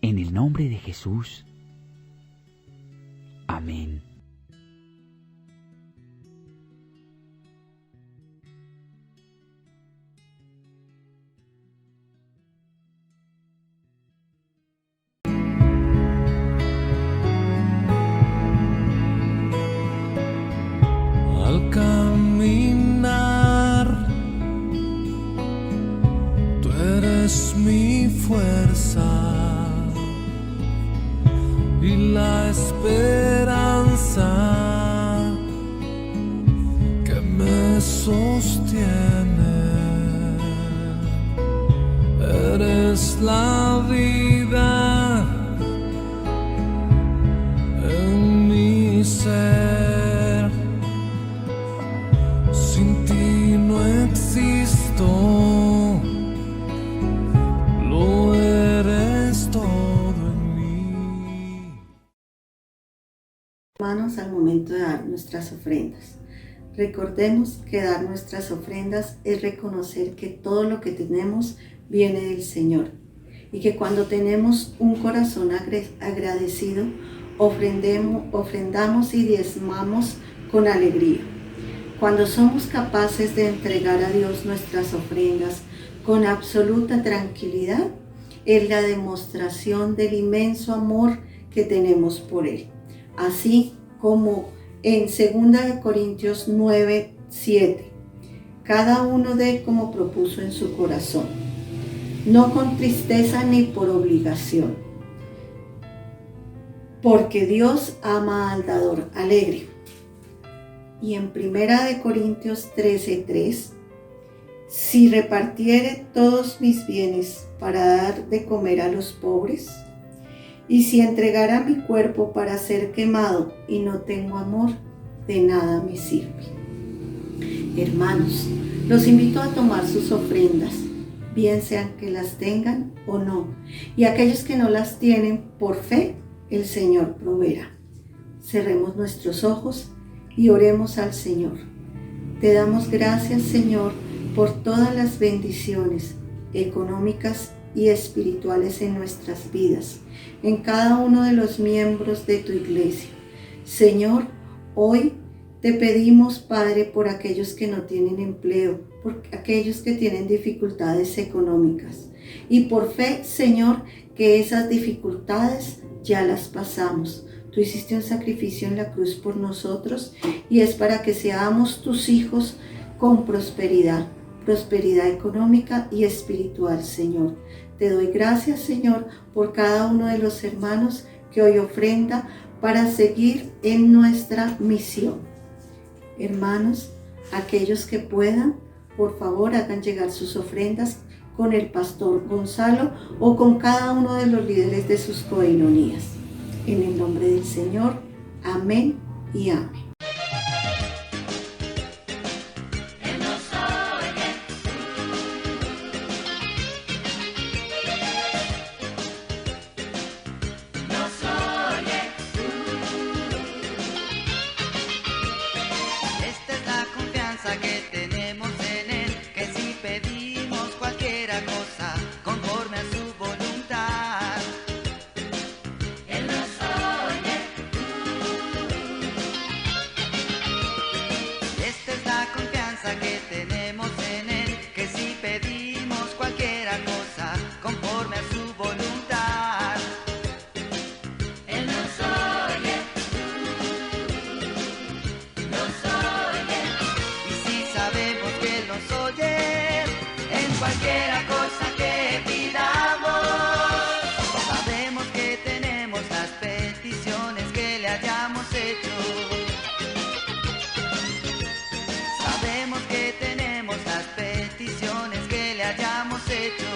En el nombre de Jesús. Amén. Al caminar, tú eres mi fuerza y la esperanza que me sostiene. Eres la vida en mi ser. Sin ti no existo, lo eres todo en mí. Hermanos, al momento de dar nuestras ofrendas, recordemos que dar nuestras ofrendas es reconocer que todo lo que tenemos viene del Señor y que cuando tenemos un corazón agradecido, ofrendamos y diezmamos con alegría. Cuando somos capaces de entregar a Dios nuestras ofrendas con absoluta tranquilidad, es la demostración del inmenso amor que tenemos por Él. Así como en 2 Corintios 9:7, cada uno dé como propuso en su corazón, no con tristeza ni por obligación, porque Dios ama al dador alegre. Y en 1 Corintios 13:3, si repartiere todos mis bienes para dar de comer a los pobres, y si entregara mi cuerpo para ser quemado y no tengo amor, de nada me sirve. Hermanos, los invito a tomar sus ofrendas, bien sean que las tengan o no, y aquellos que no las tienen, por fe, el Señor proveerá. Cerremos nuestros ojos y oremos al Señor. Te damos gracias, Señor, por todas las bendiciones económicas y espirituales en nuestras vidas, en cada uno de los miembros de tu iglesia. Señor, hoy te pedimos, Padre, por aquellos que no tienen empleo, por aquellos que tienen dificultades económicas. Y por fe, Señor, que esas dificultades ya las pasamos. Tú hiciste un sacrificio en la cruz por nosotros y es para que seamos tus hijos con prosperidad económica y espiritual, Señor. Te doy gracias, Señor, por cada uno de los hermanos que hoy ofrenda para seguir en nuestra misión. Hermanos, aquellos que puedan, por favor, hagan llegar sus ofrendas con el pastor Gonzalo o con cada uno de los líderes de sus coinonías. En el nombre del Señor, amén y amén. hecho. Sabemos que tenemos las peticiones que le hayamos hecho.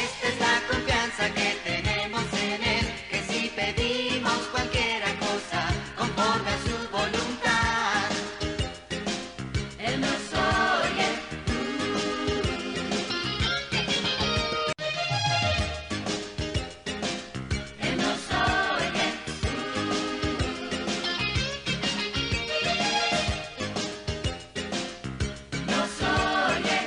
Esta es la confianza que tenemos en Él, que si pedimos cualquier cosa conforme a su voluntad, Él nos oye. Él nos oye. Nos oye.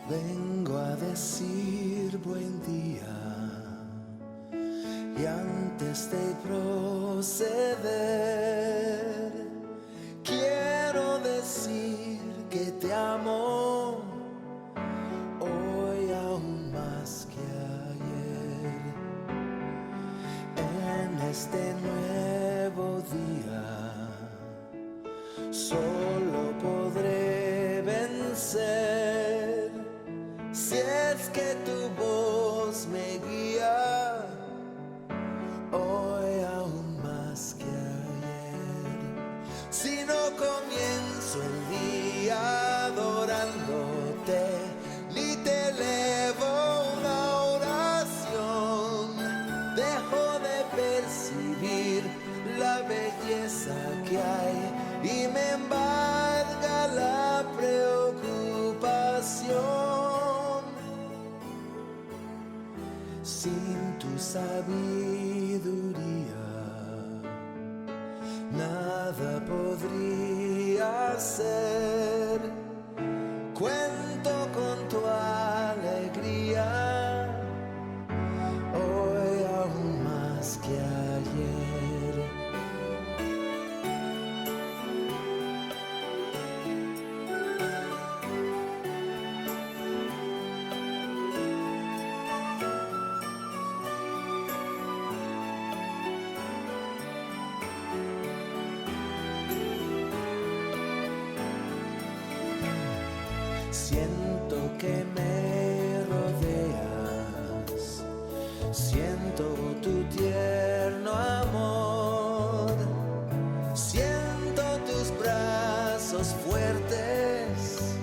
Vengo a decir buen día y antes de proceder quiero decir que te amo hoy aún más que ayer. En este nuevo día solo podré vencer si es que tu voz me guía, hoy aún más que ayer. Si no comienzo el día adorándote, ni te elevo una oración, dejo de percibir la belleza que hay y me embarga la preocupación. Sin tu sabiduría, nada podría ser. Cuento con tu alegría, hoy aún más que ayer. Siento que me rodeas, siento tu tierno amor, siento tus brazos fuertes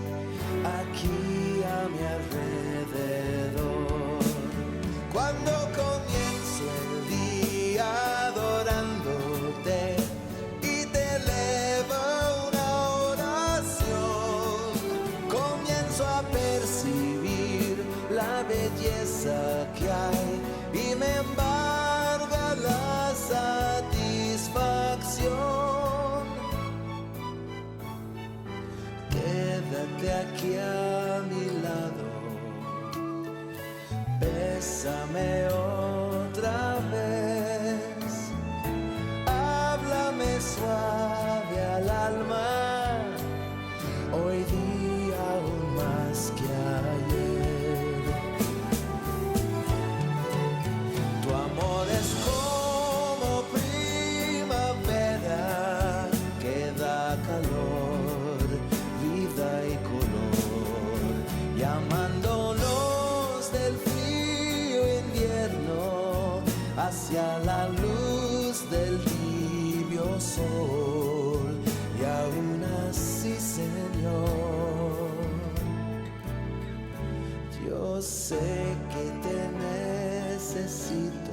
aquí a mi alrededor. Cuando comienzo el día adorándote y te elevo una oración, comienzo a percibir la belleza que hay y me embarga la satisfacción. Quédate aquí a mi lado, bésame otra vez, háblame suave al alma, hoy día aún más que ayer. Tu amor es como primavera que da calor, vida y color, llamándonos del frío invierno hacia la luz del tibio sol. Y aún así, Señor, yo sé que te necesito.